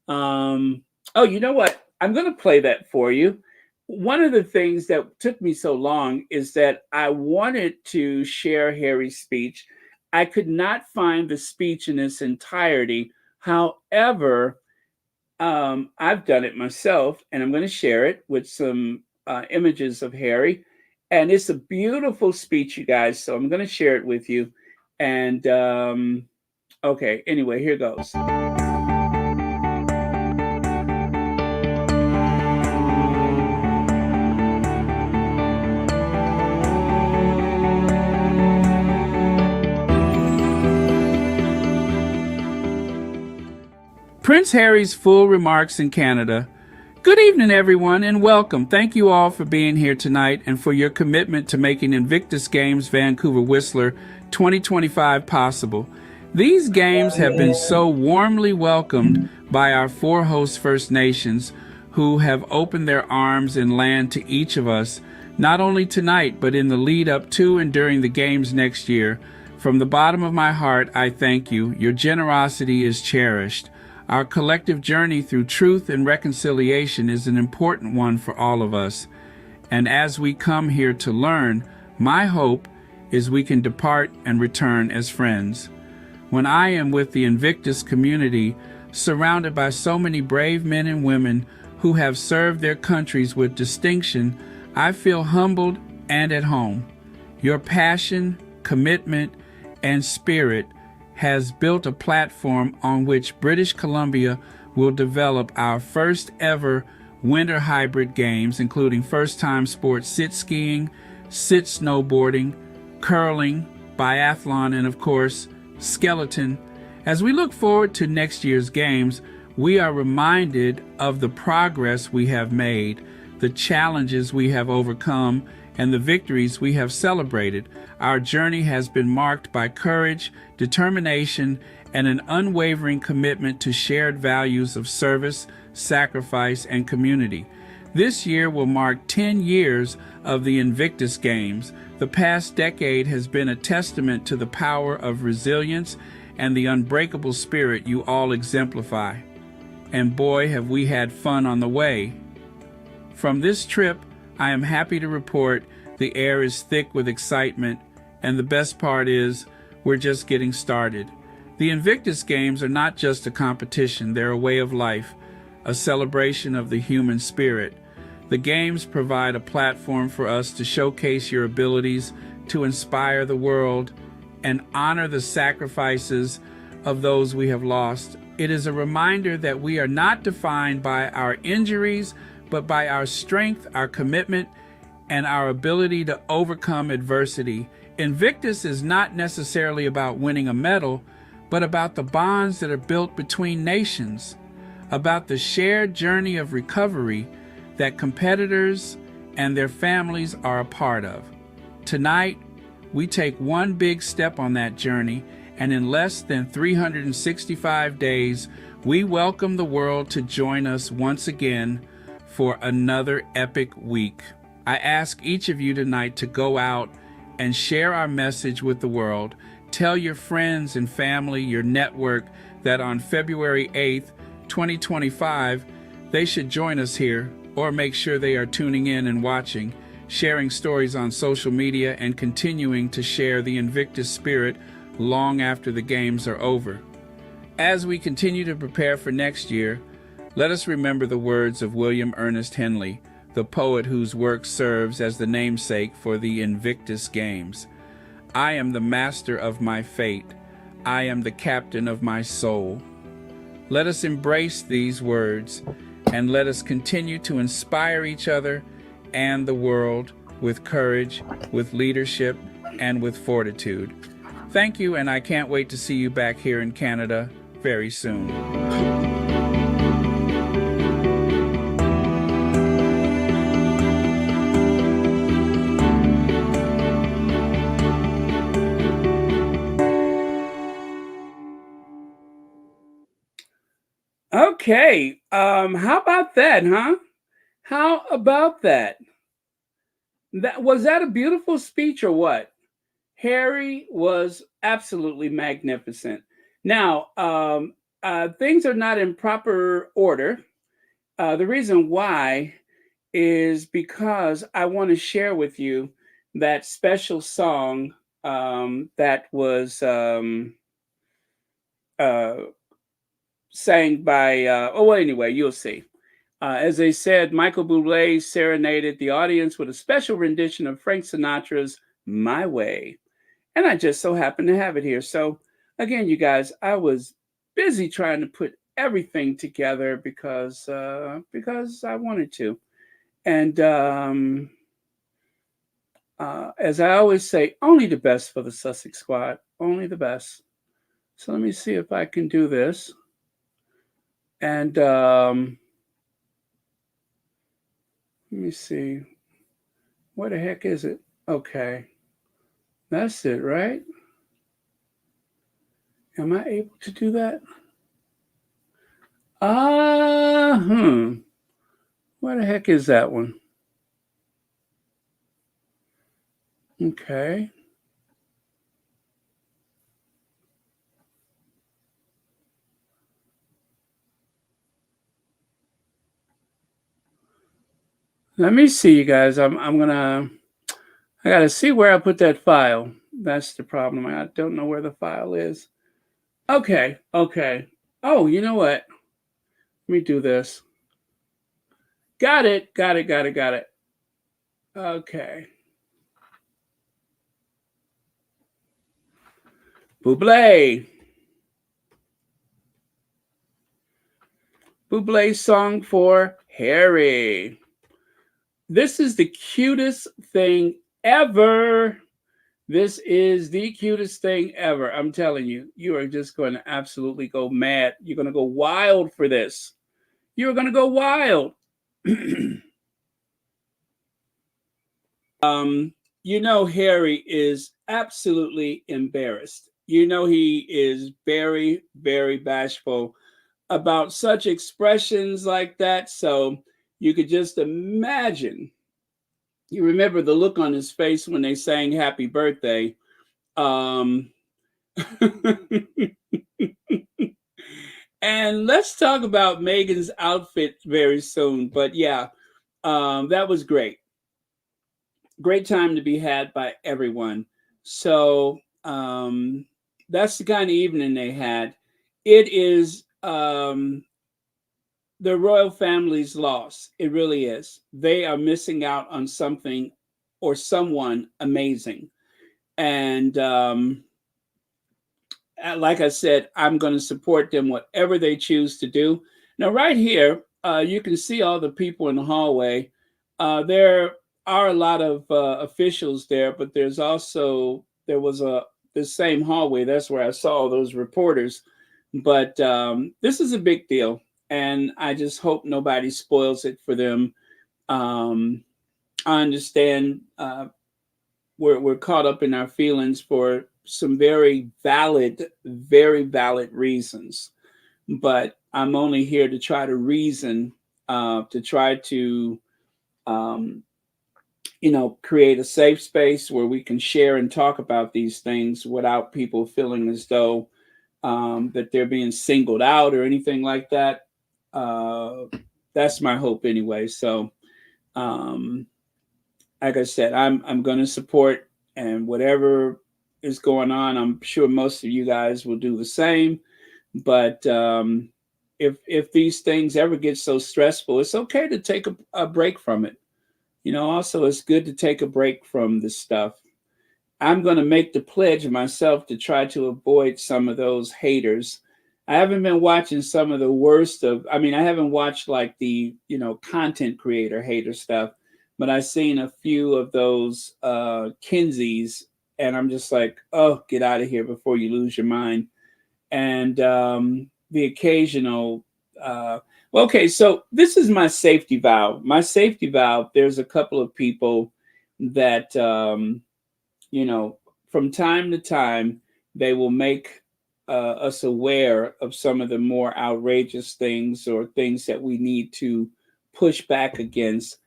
"Oh, you know what? I'm going to play that for you." One of the things that took me so long is that I wanted to share Harry's speech. I could not find the speech in its entirety. However, I've done it myself, and I'm going to share it with some images of Harry. And it's a beautiful speech, you guys. So I'm going to share it with you. And okay, anyway, here goes. Prince Harry's full remarks in Canada. Good evening, everyone, and welcome. Thank you all for being here tonight and for your commitment to making Invictus Games Vancouver Whistler 2025 possible. These games have been so warmly welcomed by our 4 host First Nations, who have opened their arms and land to each of us, not only tonight, but in the lead up to and during the games next year. From the bottom of my heart, I thank you. Your generosity is cherished. Our collective journey through truth and reconciliation is an important one for all of us. And as we come here to learn, my hope is we can depart and return as friends. When I am with the Invictus community, surrounded by so many brave men and women who have served their countries with distinction, I feel humbled and at home. Your passion, commitment, and spirit has built a platform on which British Columbia will develop our first ever winter hybrid games, including first-time sports sit skiing, sit snowboarding, curling, biathlon, and of course, skeleton. As we look forward to next year's games, we are reminded of the progress we have made, the challenges we have overcome, and the victories we have celebrated. Our journey has been marked by courage, determination, and an unwavering commitment to shared values of service, sacrifice, and community. This year will mark 10 years of the Invictus Games. The past decade has been a testament to the power of resilience and the unbreakable spirit you all exemplify. And boy, have we had fun on the way. From this trip, I am happy to report the air is thick with excitement, and the best part is we're just getting started. The Invictus Games are not just a competition, they're a way of life, a celebration of the human spirit. The Games provide a platform for us to showcase your abilities, to inspire the world, and honor the sacrifices of those we have lost. It is a reminder that we are not defined by our injuries, but by our strength, our commitment, and our ability to overcome adversity. Invictus is not necessarily about winning a medal, but about the bonds that are built between nations, about the shared journey of recovery that competitors and their families are a part of. Tonight, we take one big step on that journey, and in less than 365 days, we welcome the world to join us once again for another epic week. I ask each of you tonight to go out and share our message with the world. Tell your friends and family, your network, that on February 8th, 2025, they should join us here, or make sure they are tuning in and watching, sharing stories on social media, and continuing to share the Invictus spirit long after the games are over. As we continue to prepare for next year, let us remember the words of William Ernest Henley, the poet whose work serves as the namesake for the Invictus Games. I am the master of my fate. I am the captain of my soul. Let us embrace these words, and let us continue to inspire each other and the world with courage, with leadership, and with fortitude. Thank you, and I can't wait to see you back here in Canada very soon. Okay, how about that, huh? How about that? Was that a beautiful speech or what? Harry was absolutely magnificent. Now, things are not in proper order. The reason why is because I want to share with you that special song that was sang by, anyway, you'll see. As I said, Michael Bublé serenaded the audience with a special rendition of Frank Sinatra's My Way. And I just so happen to have it here. So again, you guys, I was busy trying to put everything together because I wanted to. And as I always say, only the best for the Sussex squad, only the best. So let me see if I can do this. And let me see. Where the heck is it? Okay. That's it, right? Am I able to do that? Where the heck is that one? Okay. Let me see, you guys. I gotta see where I put that file. That's the problem. I don't know where the file is. Okay. Oh, you know what? Let me do this. Got it. Got it. Got it. Got it. Okay. Bublé. Bublé song for Harry. This is the cutest thing ever. This is the cutest thing ever. I'm telling you, you are just going to absolutely go mad. You're going to go wild for this. You're going to go wild. You know, Harry is absolutely embarrassed. You know, he is very, very bashful about such expressions like that. So you could just imagine. You remember the look on his face when they sang happy birthday. Um, and let's talk about Meghan's outfit very soon. But yeah, that was great. Great time to be had by everyone. So that's the kind of evening they had. It is the royal family's loss. It really is. They are missing out on something or someone amazing. And like I said, I'm going to support them whatever they choose to do. Now, right here, you can see all the people in the hallway. There are a lot of officials there, but there was the same hallway. That's where I saw those reporters. But this is a big deal, and I just hope nobody spoils it for them. I understand we're caught up in our feelings for some very valid reasons, but I'm only here to try to reason, to try to create a safe space where we can share and talk about these things without people feeling as though that they're being singled out or anything like that. That's my hope anyway. So like I said, I'm going to support, and whatever is going on, I'm sure most of you guys will do the same. But if these things ever get so stressful, it's okay to take a break from it. Also, it's good to take a break from this stuff. I'm going to make the pledge myself to try to avoid some of those haters. I haven't been watching some of the worst I haven't watched like the, content creator hater stuff, but I've seen a few of those Kinseys, and I'm just like, oh, get out of here before you lose your mind. And the occasional, okay, so this is my safety valve. My safety valve, there's a couple of people that, from time to time, they will make us aware of some of the more outrageous things or things that we need to push back against.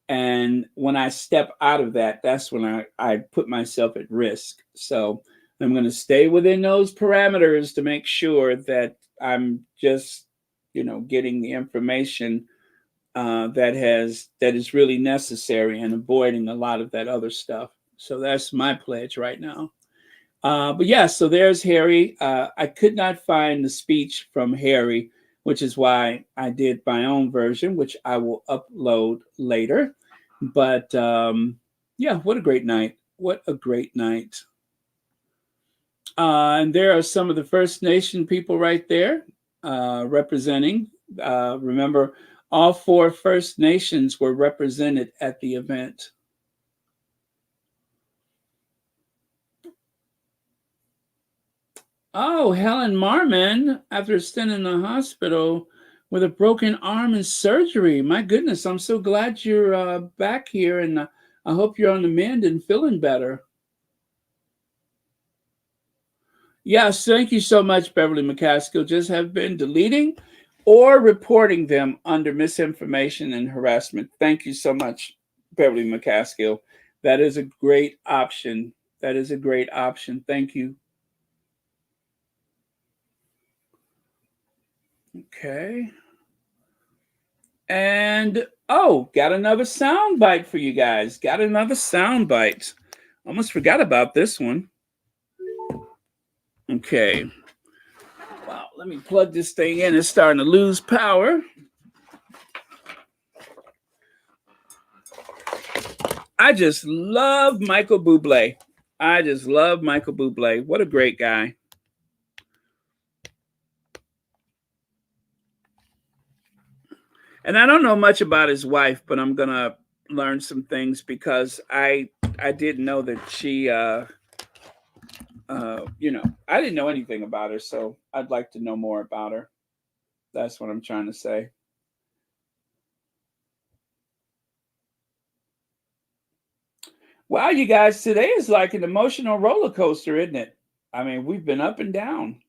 And when I step out of that, that's when I put myself at risk. So I'm going to stay within those parameters to make sure that I'm just, getting the information that is really necessary and avoiding a lot of that other stuff. So that's my pledge right now. But yeah, so there's Harry. I could not find the speech from Harry, which is why I did my own version, which I will upload later. But yeah, what a great night. What a great night. And there are some of the First Nation people right there representing. Remember, all 4 First Nations were represented at the event. Oh, Helen Marmon, after staying in the hospital with a broken arm and surgery. My goodness, I'm so glad you're back here, and I hope you're on the mend and feeling better. Yes, thank you so much, Beverly McCaskill. Just have been deleting or reporting them under misinformation and harassment. Thank you so much, Beverly McCaskill. That is a great option. That is a great option. Thank you. Okay. And got another sound bite for you guys. Got another sound bite. Almost forgot about this one. Okay. Wow, let me plug this thing in. It's starting to lose power. I just love Michael Bublé. I just love Michael Bublé. What a great guy. And I don't know much about his wife, but I'm gonna learn some things because I didn't know that she I didn't know anything about her, so I'd like to know more about her. That's what I'm trying to say. Wow, you guys, today is like an emotional roller coaster, isn't it? I mean, we've been up and down.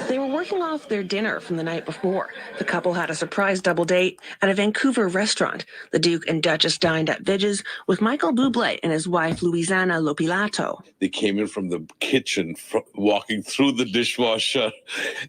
They were working off their dinner from the night before. The couple had a surprise double date at a Vancouver restaurant. The Duke and Duchess dined at Vidge's with Michael Bublé and his wife, Louisana Lopilato. They came in from the kitchen, walking through the dishwasher,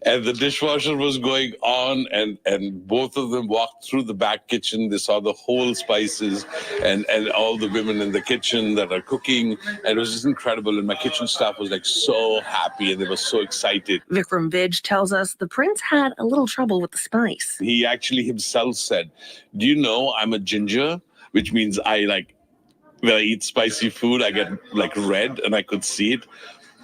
and the dishwasher was going on, and both of them walked through the back kitchen. They saw the whole spices and all the women in the kitchen that are cooking, and it was just incredible. And my kitchen staff was like so happy, and they were so excited. Vikram Vidge tells us the prince had a little trouble with the spice. He actually himself said, "Do you know I'm a ginger?" Which means when I eat spicy food, I get like red, and I could see it.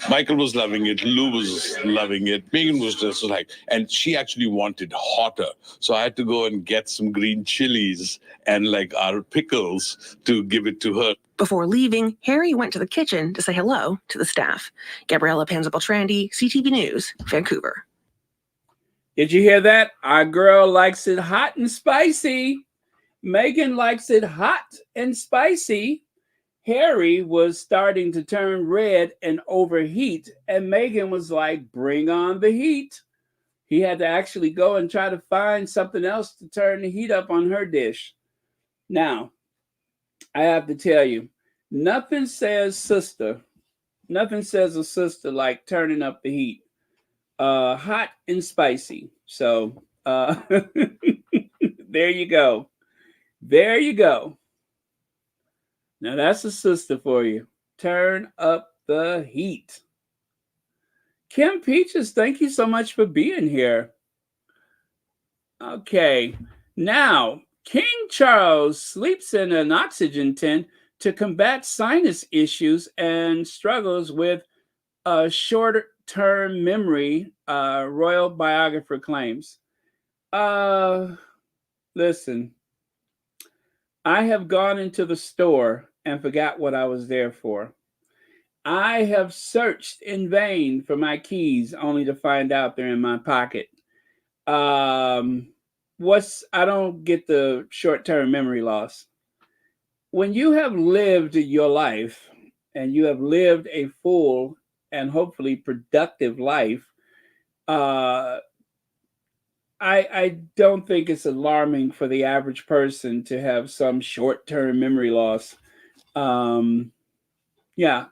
Michael was loving it. Lou was loving it. Meghan was just like, and she actually wanted hotter. So I had to go and get some green chilies and like our pickles to give it to her. Before leaving, Harry went to the kitchen to say hello to the staff. Gabriella Panza-Beltrandi, CTV News, Vancouver. Did you hear that? Our girl likes it hot and spicy. Meghan likes it hot and spicy. Harry was starting to turn red and overheat, and Meghan was like, bring on the heat. He had to actually go and try to find something else to turn the heat up on her dish. Now, I have to tell you, nothing says a sister like turning up the heat. Hot and spicy. So there you go. There you go. Now that's a sister for you. Turn up the heat. Kim Peaches, thank you so much for being here. Okay. Now, King Charles sleeps in an oxygen tent to combat sinus issues and struggles with a short-term memory, royal biographer claims. Listen, I have gone into the store and forgot what I was there for. I have searched in vain for my keys only to find out they're in my pocket. I don't get the short-term memory loss. When you have lived your life and you have lived a full and hopefully productive life, I don't think it's alarming for the average person to have some short-term memory loss. Yeah,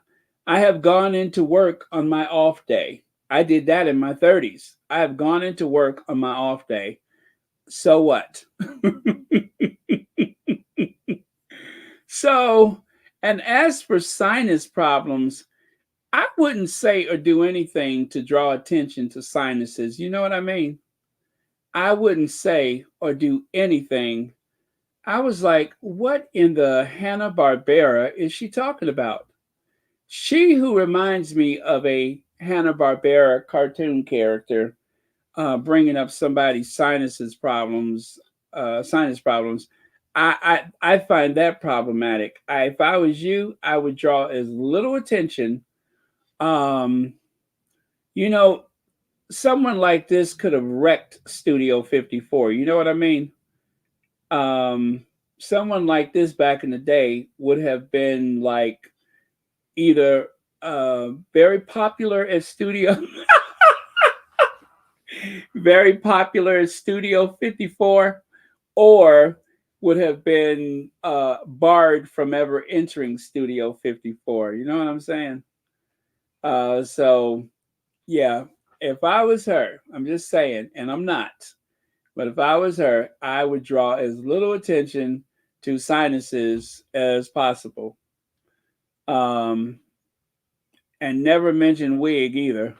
I have gone into work on my off day. I did that in my 30s. I have gone into work on my off day. So what? So, and as for sinus problems, I wouldn't say or do anything to draw attention to sinuses. You know what I mean? I wouldn't say or do anything. I was like, what in the Hanna-Barbera is she talking about? She who reminds me of a Hanna-Barbera cartoon character, bringing up somebody's sinus problems. I find that problematic. If I was you, I would draw as little attention. You know, someone like this could have wrecked Studio 54. You know what I mean? Someone like this back in the day would have been like either very popular at Studio very popular at Studio 54, or would have been barred from ever entering Studio 54. You know what I'm saying? So yeah, if I was her, I'm just saying, and I'm not, but if I was her, I would draw as little attention to sinuses as possible. And never mention wig either.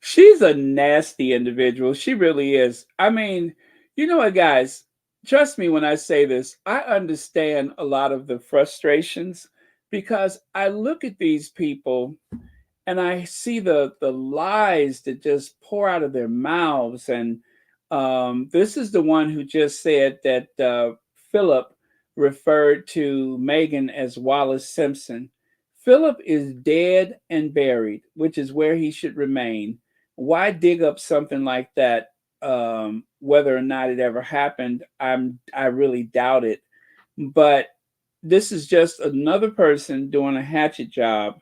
She's a nasty individual. She really is. I mean, you know what, guys? Trust me when I say this. I understand a lot of the frustrations because I look at these people and I see the lies that just pour out of their mouths. And this is the one who just said that Philip referred to Meghan as Wallace Simpson. Philip is dead and buried, which is where he should remain. Why dig up something like that? Whether or not it ever happened, I really doubt it. But this is just another person doing a hatchet job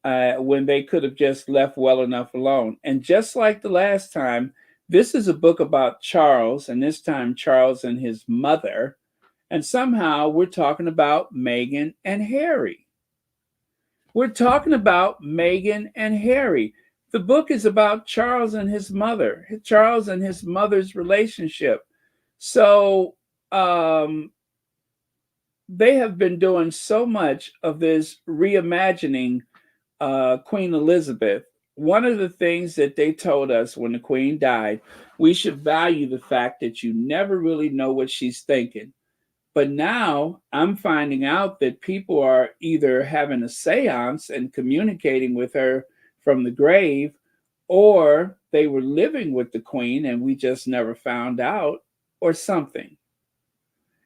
when they could have just left well enough alone. And just like the last time, this is a book about Charles, and this time Charles and his mother. And somehow we're talking about Meghan and Harry. We're talking about Meghan and Harry. The book is about Charles and his mother, Charles and his mother's relationship. So they have been doing so much of this reimagining Queen Elizabeth. One of the things that they told us when the Queen died, we should value the fact that you never really know what she's thinking. But now I'm finding out that people are either having a seance and communicating with her from the grave, or they were living with the Queen and we just never found out, or something.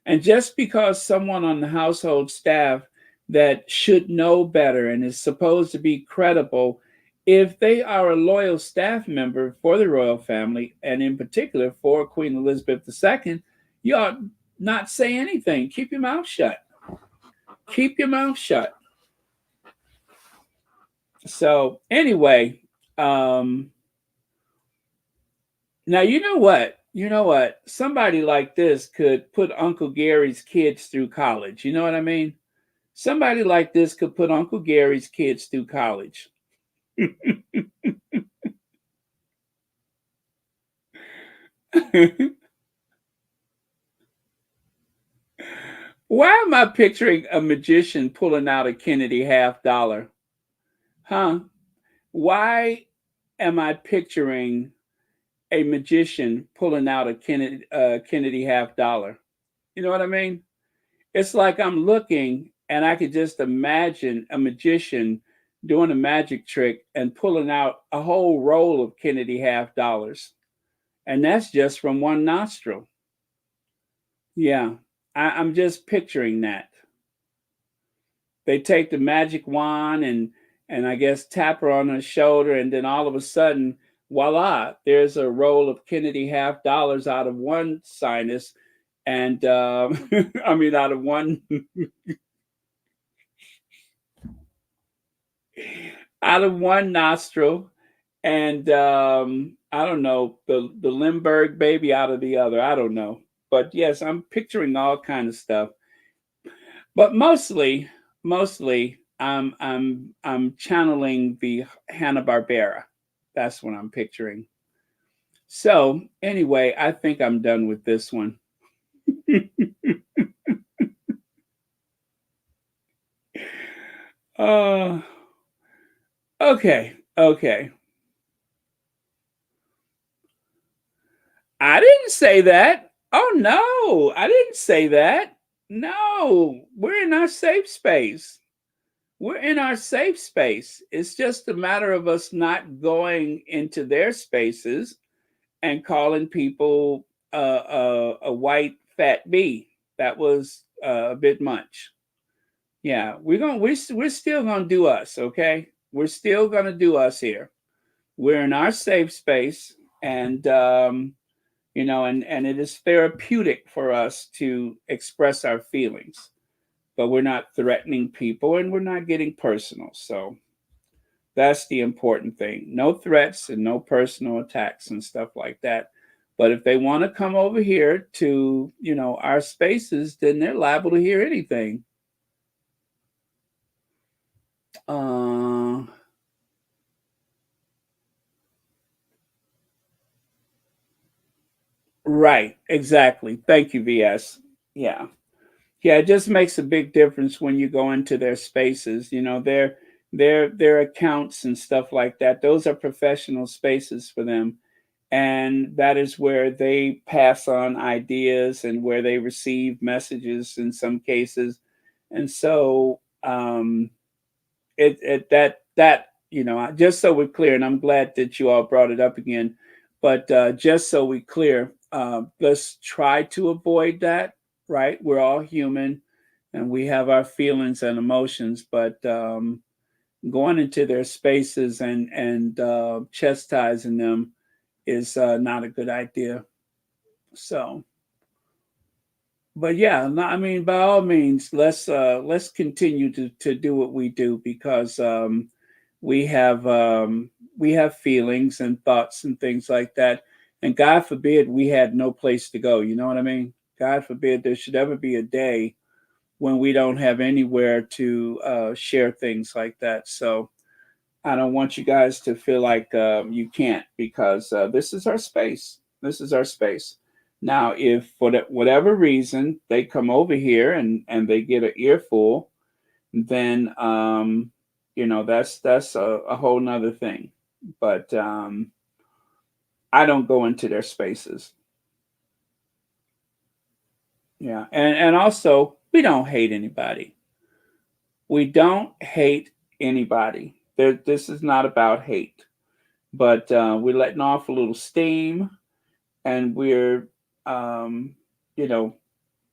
And just because someone on the household staff that should know better and is supposed to be credible, if they are a loyal staff member for the royal family, and in particular for Queen Elizabeth II, you ought not say anything. Keep your mouth shut. Keep your mouth shut. So anyway, now you know what? You know what? Somebody like this could put Uncle Gary's kids through college. You know what I mean? Somebody like this could put Uncle Gary's kids through college. Why am I picturing a magician pulling out a Kennedy $50? Huh? Why am I picturing a magician pulling out a Kennedy $50? You know what I mean? It's like I'm looking and I could just imagine a magician doing a magic trick and pulling out a whole roll of Kennedy $50. And that's just from one nostril. Yeah, I'm just picturing that. They take the magic wand and I guess tap her on her shoulder, and then all of a sudden, voila, there's a roll of Kennedy $50 out of one sinus, and I mean out of one out of one nostril, and I don't know, the Limburg baby out of the other. I don't know, but yes, I'm picturing all kind of stuff. But mostly, I'm channeling the Hanna-Barbera. That's what I'm picturing. So anyway, I think I'm done with this one. Okay. I didn't say that. Oh no, I didn't say that. No, we're in our safe space. We're in our safe space. It's just a matter of us not going into their spaces and calling people a white fat bee. That was a bit much. Yeah, we're still gonna do us. Okay, we're still gonna do us here. We're in our safe space, and and it is therapeutic for us to express our feelings, but we're not threatening people and we're not getting personal. So that's the important thing. No threats and no personal attacks and stuff like that. But if they want to come over here to, our spaces, then they're liable to hear anything. Right, exactly. Thank you, VS. Yeah. Yeah, it just makes a big difference when you go into their spaces. their accounts and stuff like that. Those are professional spaces for them, and that is where they pass on ideas and where they receive messages in some cases. And so that just so we're clear, and I'm glad that you all brought it up again, but just so we're clear, let's try to avoid that. Right, we're all human and we have our feelings and emotions, but going into their spaces and chastising them is not a good idea. So, but yeah, I mean, by all means, let's continue to do what we do, because we have we have feelings and thoughts and things like that, and God forbid we had no place to go. You know what I mean? God forbid there should ever be a day when we don't have anywhere to share ththings like that. So I don't want you guys to feel like you can't, because this is our space. This is our space. Now, if for whatever reason they come over here and they get an earful, then that's a whole nother thing. But I don't go into their spaces. Yeah, and also we don't hate anybody. We don't hate anybody. This is not about hate, but we're letting off a little steam, and we're, um, you know,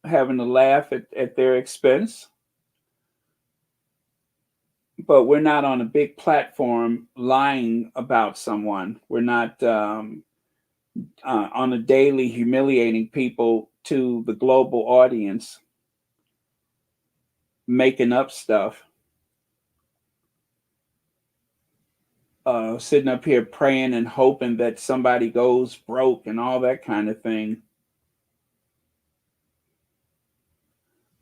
having a laugh at their expense. But we're not on a big platform lying about someone. We're not on a daily humiliating people to the global audience, making up stuff, sitting up here praying and hoping that somebody goes broke and all that kind of thing.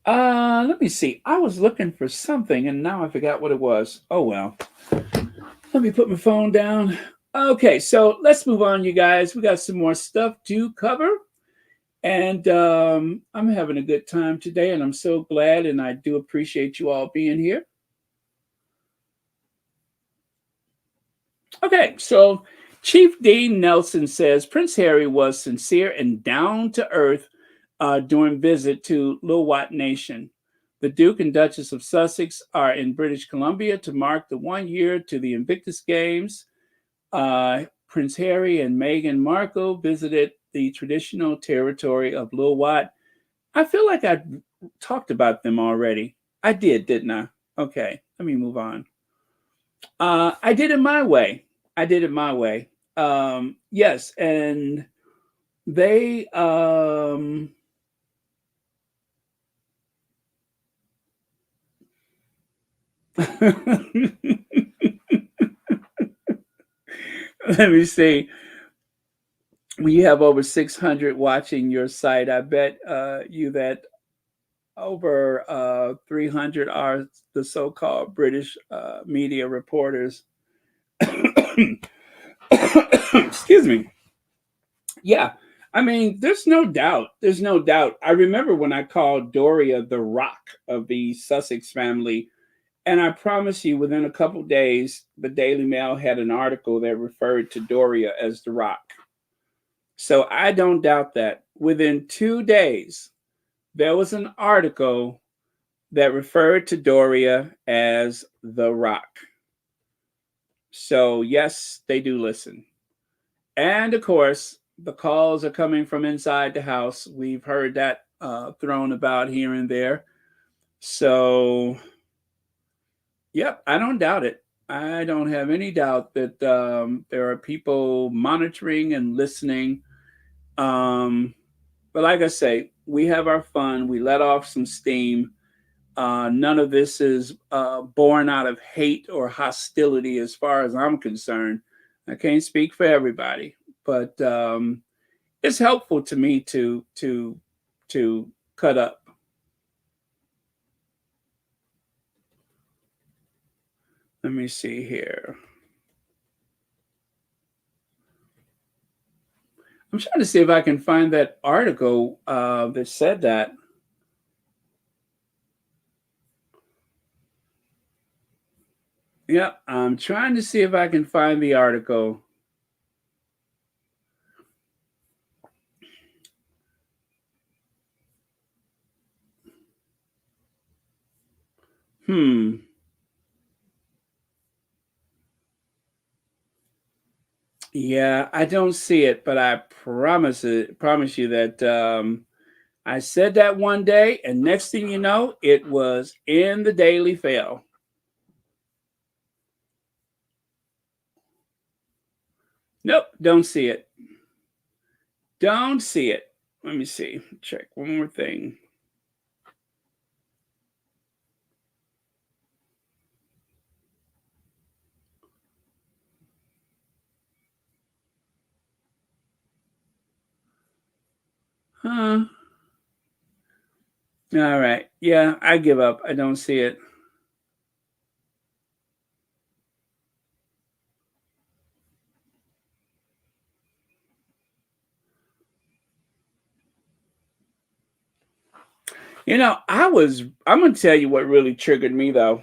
Let me see. I was looking for something and now I forgot what it was. Oh well. Let me put my phone down. Okay, so let's move on, you guys. We got some more stuff to cover. And I'm having a good time today, and I'm so glad, and I do appreciate you all being here. Okay, so Chief Dean Nelson says Prince Harry was sincere and down to earth during visit to Lil Wat Nation. The Duke and Duchess of Sussex are in British Columbia to mark the 1 year to the Invictus Games. Prince Harry and Meghan Markle visited the traditional territory of Lil Wat. I feel like I talked about them already. I did, didn't I? Okay, let me move on. I did it my way. I did it my way. Yes, and they let me see. We have over 600 watching your site. I bet you that over 300 are the so-called British media reporters. Excuse me. Yeah, I mean, there's no doubt. There's no doubt. I remember when I called Doria the Rock of the Sussex family, and I promise you, within a couple days, the Daily Mail had an article that referred to Doria as the Rock. So I don't doubt that. Within 2 days, there was an article that referred to Doria as the Rock. So yes, they do listen. And of course, the calls are coming from inside the house. We've heard that thrown about here and there. So, yep, I don't doubt it. I don't have any doubt that there are people monitoring and listening. But like I say, we have our fun. We let off some steam. None of this is born out of hate or hostility, as far as I'm concerned. I can't speak for everybody, but it's helpful to me to cut up. Let me see here. I'm trying to see if I can find that article that said that. Yep, I'm trying to see if I can find the article. Yeah, I don't see it, but I promise you that I said that one day, and next thing you know, it was in the Daily Fail. Nope, don't see it. Don't see it. Let me see. Check one more thing. Huh. All right. Yeah, I give up. I don't see it. You know, I'm going to tell you what really triggered me, though.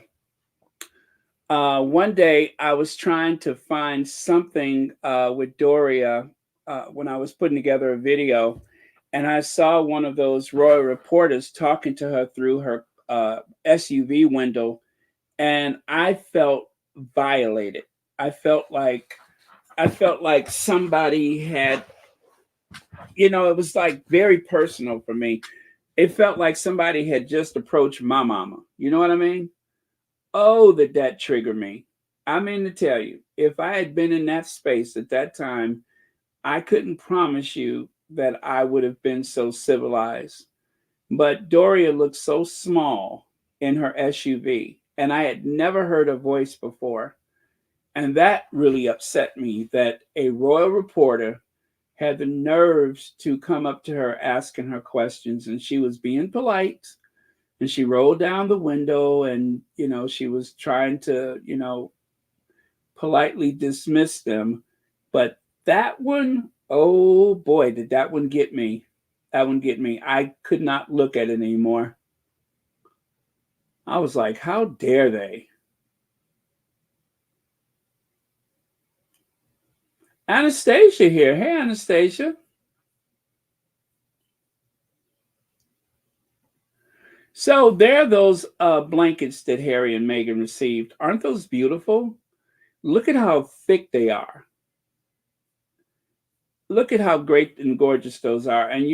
One day I was trying to find something with Doria when I was putting together a video, and I saw one of those royal reporters talking to her through her SUV window, and I felt violated. I felt like somebody had, it was like very personal for me. It felt like somebody had just approached my mama. You know what I mean? Oh, that triggered me. I mean to tell you, if I had been in that space at that time, I couldn't promise you that I would have been so civilized. But Doria looked so small in her SUV, and I had never heard her voice before. And that really upset me that a royal reporter had the nerves to come up to her asking her questions, and she was being polite, and she rolled down the window, and she was trying to politely dismiss them. But that one, oh boy, did that one get me. That one get me. I could not look at it anymore. I was like, how dare they? Anastasia here. Hey, Anastasia. So there are those blankets that Harry and Meghan received. Aren't those beautiful? Look at how thick they are. Look at how great and gorgeous those are. And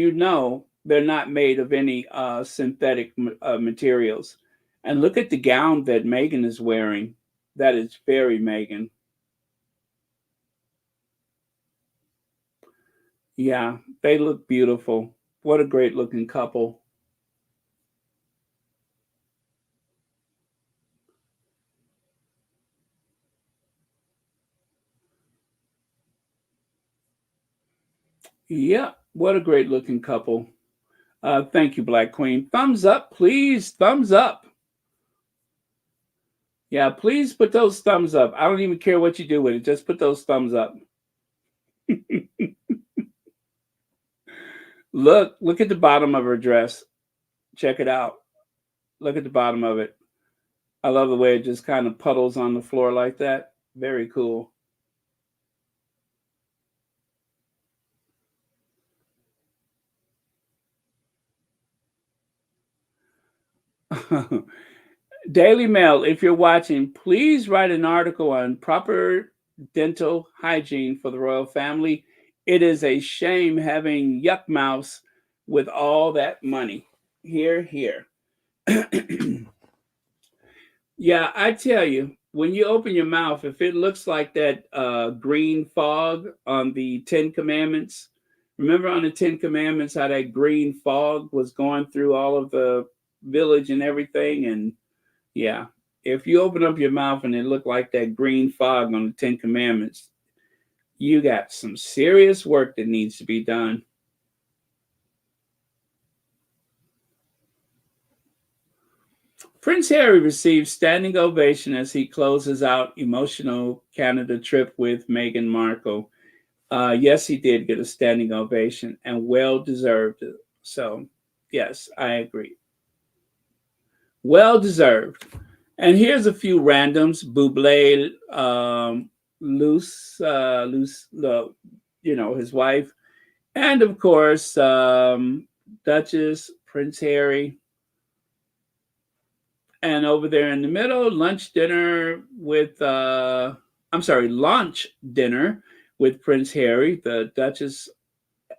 they're not made of any synthetic materials. And look at the gown that Meghan is wearing. That is very Meghan. Yeah, they look beautiful. What a great looking couple. Yeah, what a great looking couple. Thank you, Black Queen. Thumbs up, please. Thumbs up. Yeah, please put those thumbs up. I don't even care what you do with it. Just put those thumbs up. Look at the bottom of her dress. Check it out. Look at the bottom of it. I love the way it just kind of puddles on the floor like that. Very cool. Daily Mail, if you're watching, please write an article on proper dental hygiene for the royal family. It is a shame having yuck mouths with all that money. Here. Yeah, I tell you, when you open your mouth, if it looks like that green fog on the Ten Commandments, remember on the Ten Commandments how that green fog was going through all of the village and everything? And yeah, if you open up your mouth and it looked like that green fog on the Ten Commandments, you got some serious work that needs to be done. Prince Harry receives standing ovation as he closes out emotional Canada trip with Meghan Markle. Yes, he did get a standing ovation, and well deserved. So, yes, I agree. Well deserved. And here's a few randoms: Bublé, his wife, and of course, Duchess, Prince Harry, and over there in the middle, lunch dinner with Prince Harry. The Duchess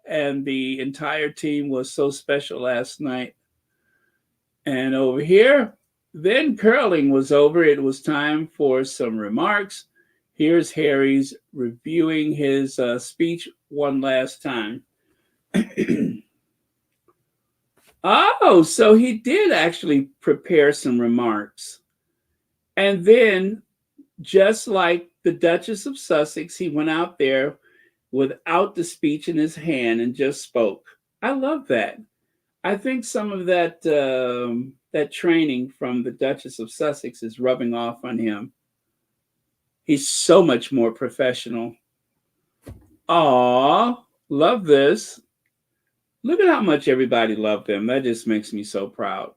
and the entire team was so special last night. And over here, then curling was over. It was time for some remarks. Here's Harry's reviewing his speech one last time. Oh, so he did actually prepare some remarks. And then, just like the Duchess of Sussex, he went out there without the speech in his hand and just spoke. I love that. I think some of that training from the Duchess of Sussex is rubbing off on him. He's so much more professional. Aw, love this. Look at how much everybody loved him. That just makes me so proud.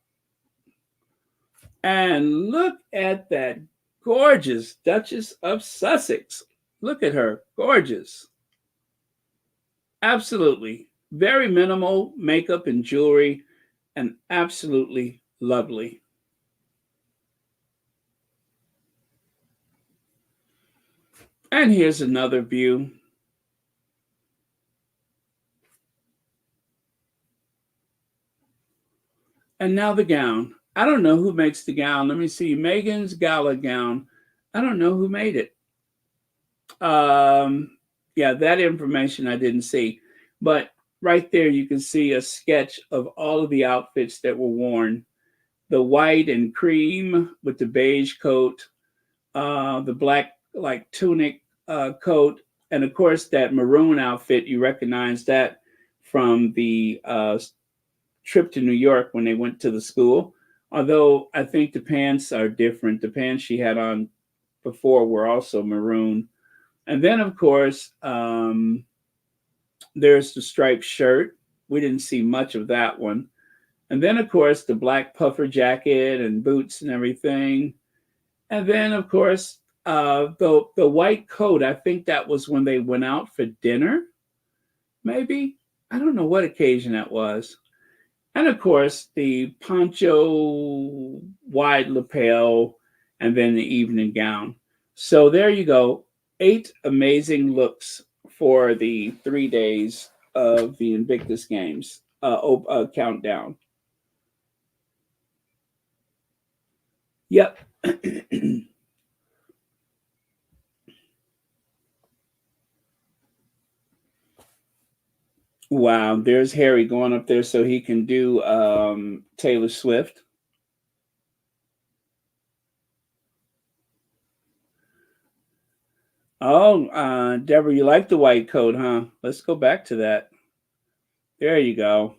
And look at that gorgeous Duchess of Sussex. Look at her, gorgeous. Absolutely. Very minimal makeup and jewelry, and absolutely lovely. And here's another view. And now the gown. I don't know who makes the gown. Let me see. Meghan's gala gown. I don't know who made it. Yeah, that information I didn't see. But right there, you can see a sketch of all of the outfits that were worn. The white and cream with the beige coat, the black like tunic coat, and of course that maroon outfit. You recognize that from the trip to New York when they went to the school. Although I think the pants are different. The pants she had on before were also maroon. And then, of course, there's the striped shirt. We didn't see much of that one. And then, of course, the black puffer jacket and boots and everything. And then, of course, the white coat. I think that was when they went out for dinner, maybe. I don't know what occasion that was. And of course, the poncho, wide lapel, and then the evening gown. So there you go. 8 amazing looks for the 3 days of the Invictus Games countdown. Yep. Wow, there's Harry going up there so he can do Taylor Swift. Oh, Deborah, you like the white coat, huh? Let's go back to that. There you go.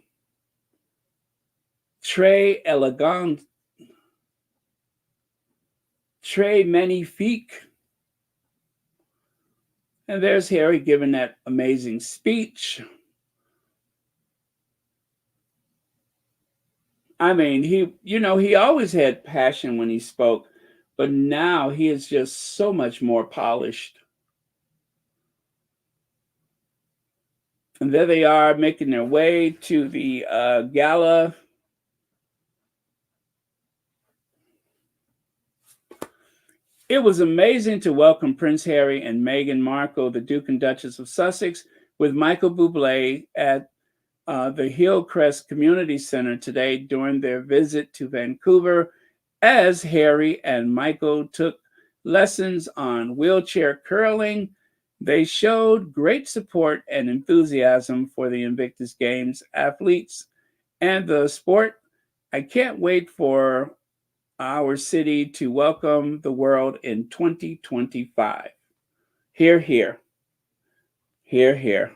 Très elegant. Très magnifique. And there's Harry giving that amazing speech. I mean, he always had passion when he spoke, but now he is just so much more polished. And there they are making their way to the gala. It was amazing to welcome Prince Harry and Meghan Markle, the Duke and Duchess of Sussex, with Michael Bublé at the Hillcrest Community Center today during their visit to Vancouver, as Harry and Michael took lessons on wheelchair curling. They showed great support and enthusiasm for the Invictus Games athletes and the sport. I can't wait for our city to welcome the world in 2025. Hear, hear. Hear, hear.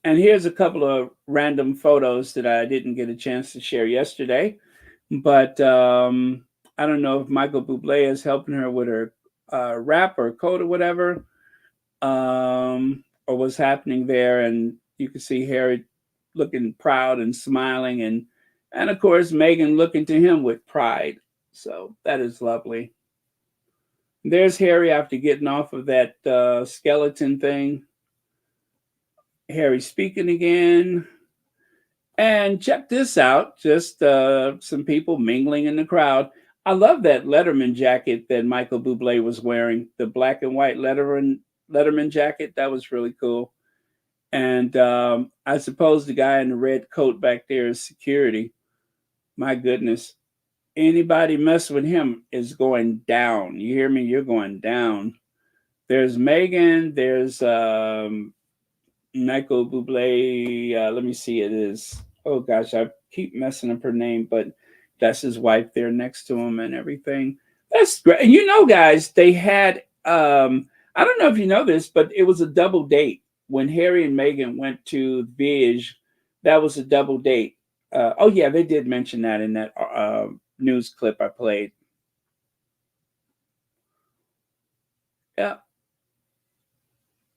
And here's a couple of random photos that I didn't get a chance to share yesterday. But I don't know if Michael Bublé is helping her with her rap or code or whatever, or what's happening there. And you can see Harry looking proud and smiling. And of course, Meghan looking to him with pride. So that is lovely. There's Harry after getting off of that skeleton thing. Harry speaking again. And check this out, just some people mingling in the crowd. I love that Letterman jacket that Michael Bublé was wearing, the black and white Letterman jacket. That was really cool. And I suppose the guy in the red coat back there is security. My goodness. Anybody mess with him is going down. You hear me? You're going down. There's Meghan. There's Michael Bublé. Let me see. It is. Oh gosh, I keep messing up her name, but that's his wife there next to him and everything. That's great. And you know, guys, they had. I don't know if you know this, but it was a double date when Harry and Meghan went to Vij. That was a double date. Oh yeah, they did mention that in that news clip I played. Yeah.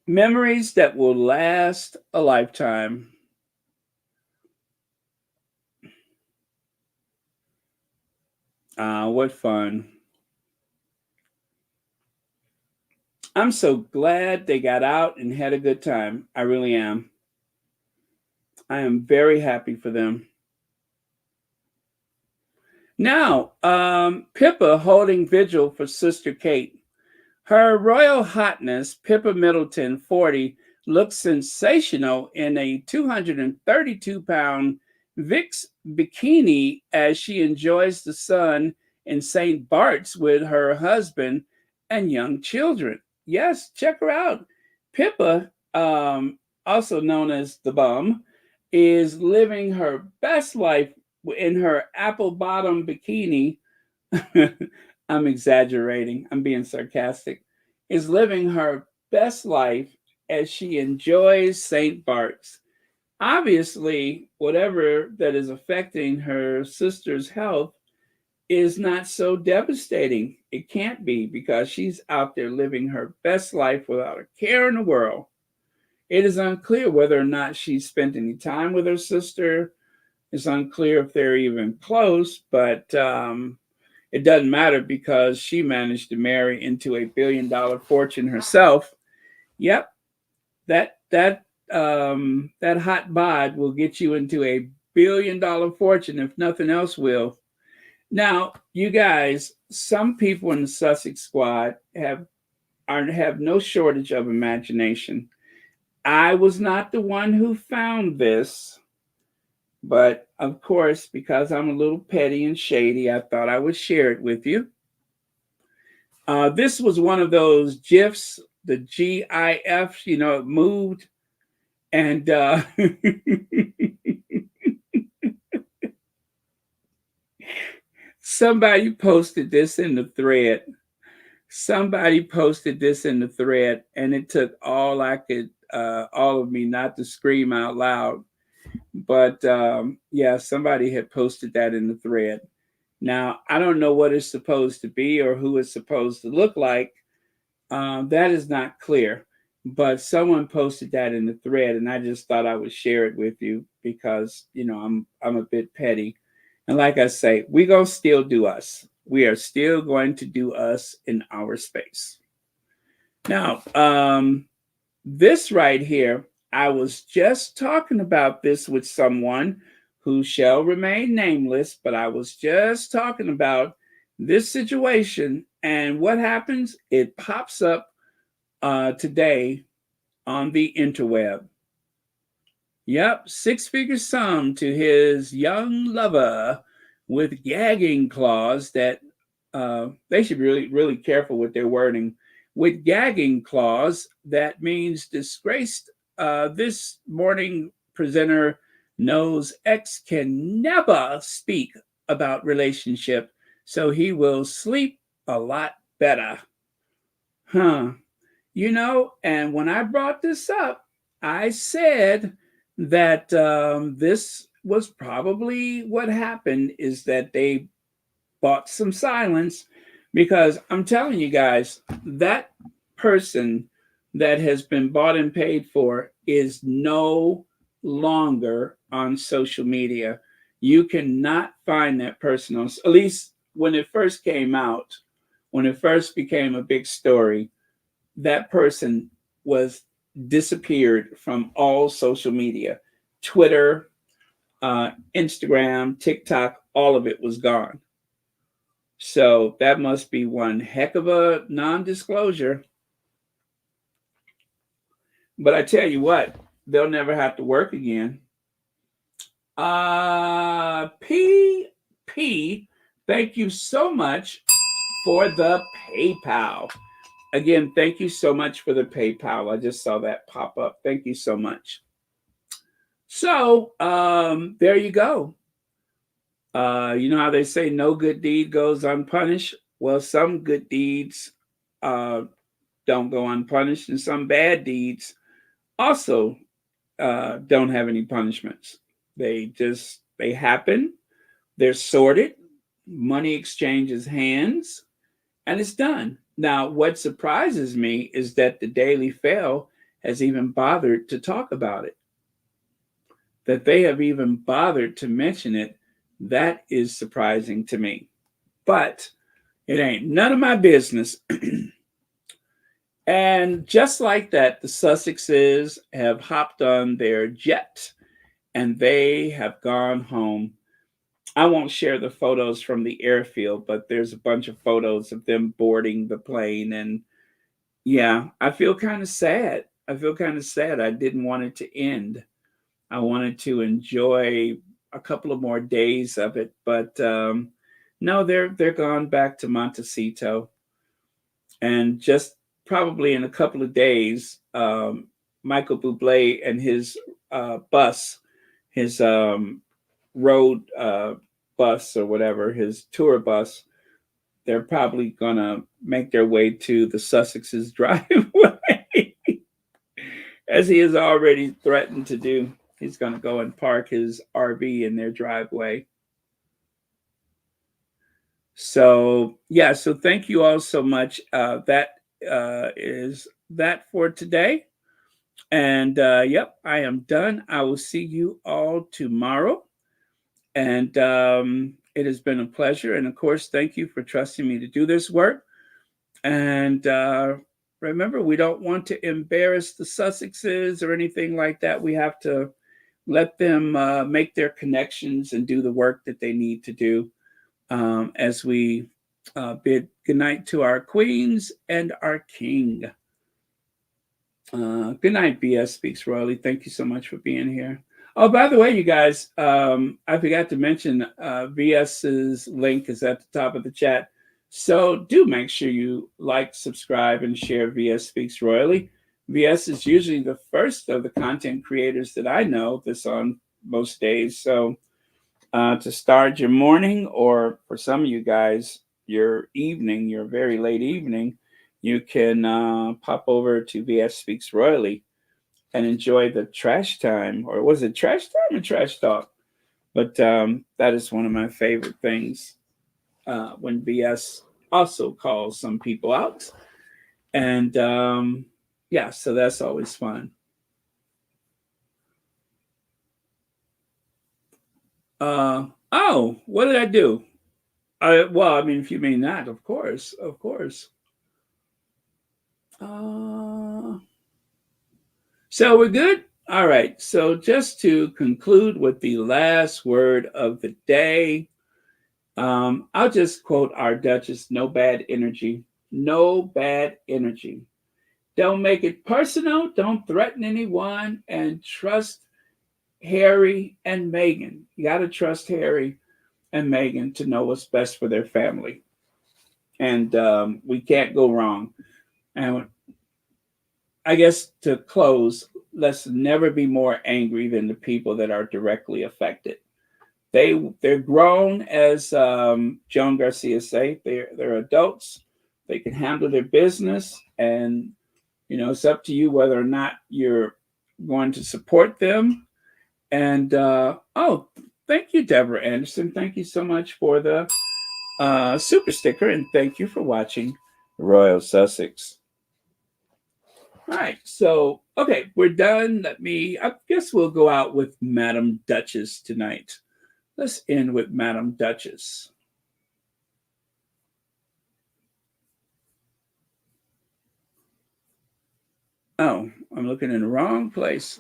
Memories that will last a lifetime. What fun. I'm so glad they got out and had a good time. I really am. I am very happy for them. Now, Pippa holding vigil for Sister Kate. Her Royal Hotness, Pippa Middleton, 40, looks sensational in a 232-pound Vicks bikini as she enjoys the sun in St. Bart's with her husband and young children. Yes, check her out. Pippa, also known as the Bum, is living her best life in her apple bottom bikini. I'm exaggerating. I'm being sarcastic. Is living her best life as she enjoys St. Bart's. Obviously, whatever that is affecting her sister's health is not so devastating. It can't be because she's out there living her best life without a care in the world. It is unclear whether or not she's spent any time with her sister. It's unclear if they're even close, but it doesn't matter because she managed to marry into a billion-dollar fortune herself. Yep, that hot bod will get you into a billion-dollar fortune if nothing else will. Now, you guys, some people in the Sussex squad have no shortage of imagination. I was not the one who found this, but of course, because I'm a little petty and shady, I thought I would share it with you. This was one of those GIFs, the GIF, it moved. And somebody posted this in the thread. And it took all of me not to scream out loud. But yeah, somebody had posted that in the thread. Now, I don't know what it's supposed to be or who it's supposed to look like. That is not clear. But someone posted that in the thread, and I just thought I would share it with you because, I'm a bit petty. And like I say, we're going to still do us. We are still going to do us in our space. Now, this right here, I was just talking about this with someone who shall remain nameless, but I was just talking about this situation, and what happens? It pops up today on the interweb. Yep, 6-figure sum to his young lover with gagging clause that they should be really careful with their wording. With gagging clause, that means disgraced. This morning presenter knows X can never speak about relationship, so he will sleep a lot better. And when I brought this up, I said that this was probably what happened, is that they bought some silence, because I'm telling you guys, that person that has been bought and paid for is no longer on social media. You cannot find that person on, at least when it first came out, when it first became a big story, that person was disappeared from all social media, Twitter, Instagram, TikTok, all of it was gone. So that must be one heck of a non-disclosure. But I tell you what, they'll never have to work again. PP, thank you so much for the PayPal. Again, thank you so much for the PayPal. I just saw that pop up. Thank you so much. So there you go. You know how they say no good deed goes unpunished? Well, some good deeds don't go unpunished, and some bad deeds also don't have any punishments. They happen. They're sorted. Money exchanges hands, and it's done. Now, what surprises me is that the Daily Fail has even bothered to talk about it. That they have even bothered to mention it, that is surprising to me. But it ain't none of my business. And just like that, the Sussexes have hopped on their jet and they have gone home. I won't share the photos from the airfield, but there's a bunch of photos of them boarding the plane. And yeah, I feel kind of sad. I didn't want it to end. I wanted to enjoy a couple of more days of it, but no, they're gone back to Montecito. And just probably in a couple of days, Michael Bublé and his bus, his road bus or whatever, his tour bus, they're probably gonna make their way to the Sussex's driveway, as he has already threatened to do. He's gonna go and park his RV in their driveway. So yeah, so thank you all so much. That is that for today. And yep, I am done. I will see you all tomorrow. And it has been a pleasure. And of course, thank you for trusting me to do this work. And remember, we don't want to embarrass the Sussexes or anything like that. We have to let them make their connections and do the work that they need to do, as we bid goodnight to our queens and our king. Good night, BS Speaks Royally. Thank you so much for being here. Oh, by the way, you guys, I forgot to mention VS's link is at the top of the chat. So do make sure you like, subscribe, and share VS Speaks Royally. VS is usually the first of the content creators that I know that's on most days. So to start your morning, or for some of you guys, your evening, your very late evening, you can pop over to VS Speaks Royally and enjoy the trash time. Or was it trash time or trash talk? But that is one of my favorite things, when VS also calls some people out. And yeah, so that's always fun. Oh, what did I do? Well, I mean, if you mean that, of course. So we're good? All right. So just to conclude with the last word of the day, I'll just quote our Duchess: no bad energy. No bad energy. Don't make it personal. Don't threaten anyone. And trust Harry and Meghan. You got to trust Harry and Meghan to know what's best for their family. And we can't go wrong. And I guess to close, let's never be more angry than the people that are directly affected. They're grown, as Joan Garcia say. They're adults. They can handle their business, and it's up to you whether or not you're going to support them. And thank you, Deborah Anderson. Thank you so much for the super sticker, and thank you for watching Royal Sussex. All right, so okay, we're done. I guess we'll go out with Madam Duchess tonight. Let's end with Madam Duchess. Oh, I'm looking in the wrong place.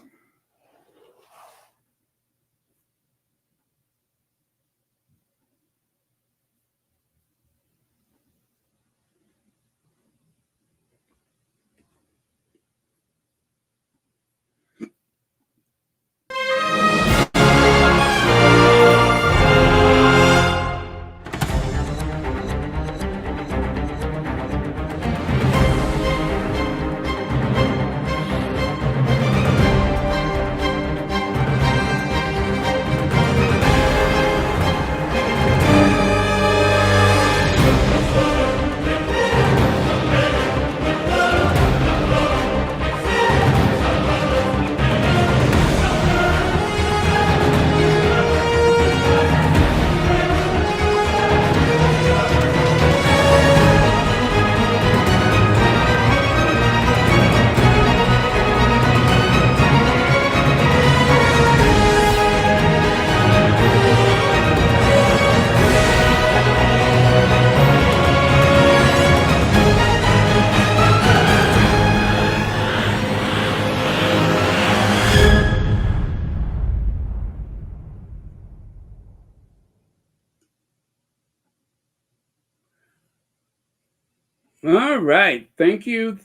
All right. Thank you,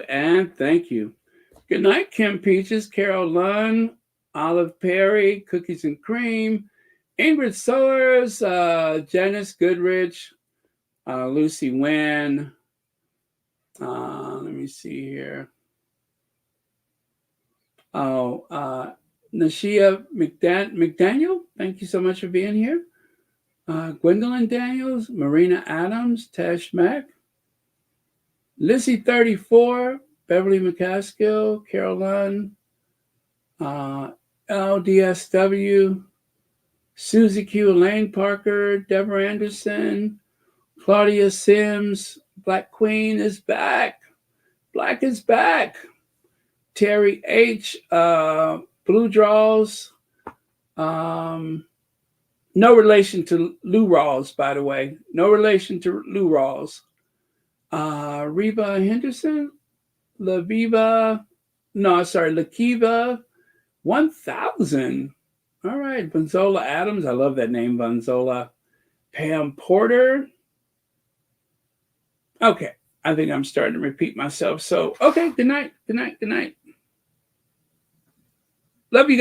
and thank you. Good night, Kim Peaches, Carol Lunn, Olive Perry, Cookies and Cream, Ingrid Soers, Janice Goodrich, Lucy Wen. Let me see here. Oh, Nashia McDaniel, thank you so much for being here. Gwendolyn Daniels, Marina Adams, Tash Mack, Lizzie 34, Beverly McCaskill, Carol Lunn, LDSW, Susie Q, Elaine Parker, Deborah Anderson, Claudia Sims, Black Queen is back. Black is back. Terry H, Blue Draws, no relation to Lou Rawls, by the way. No relation to Lou Rawls. Reba Henderson, Lakiva 1000. All right, Vanzola Adams. I love that name, Vanzola. Pam Porter. Okay, I think I'm starting to repeat myself. So, okay, good night. Love you guys.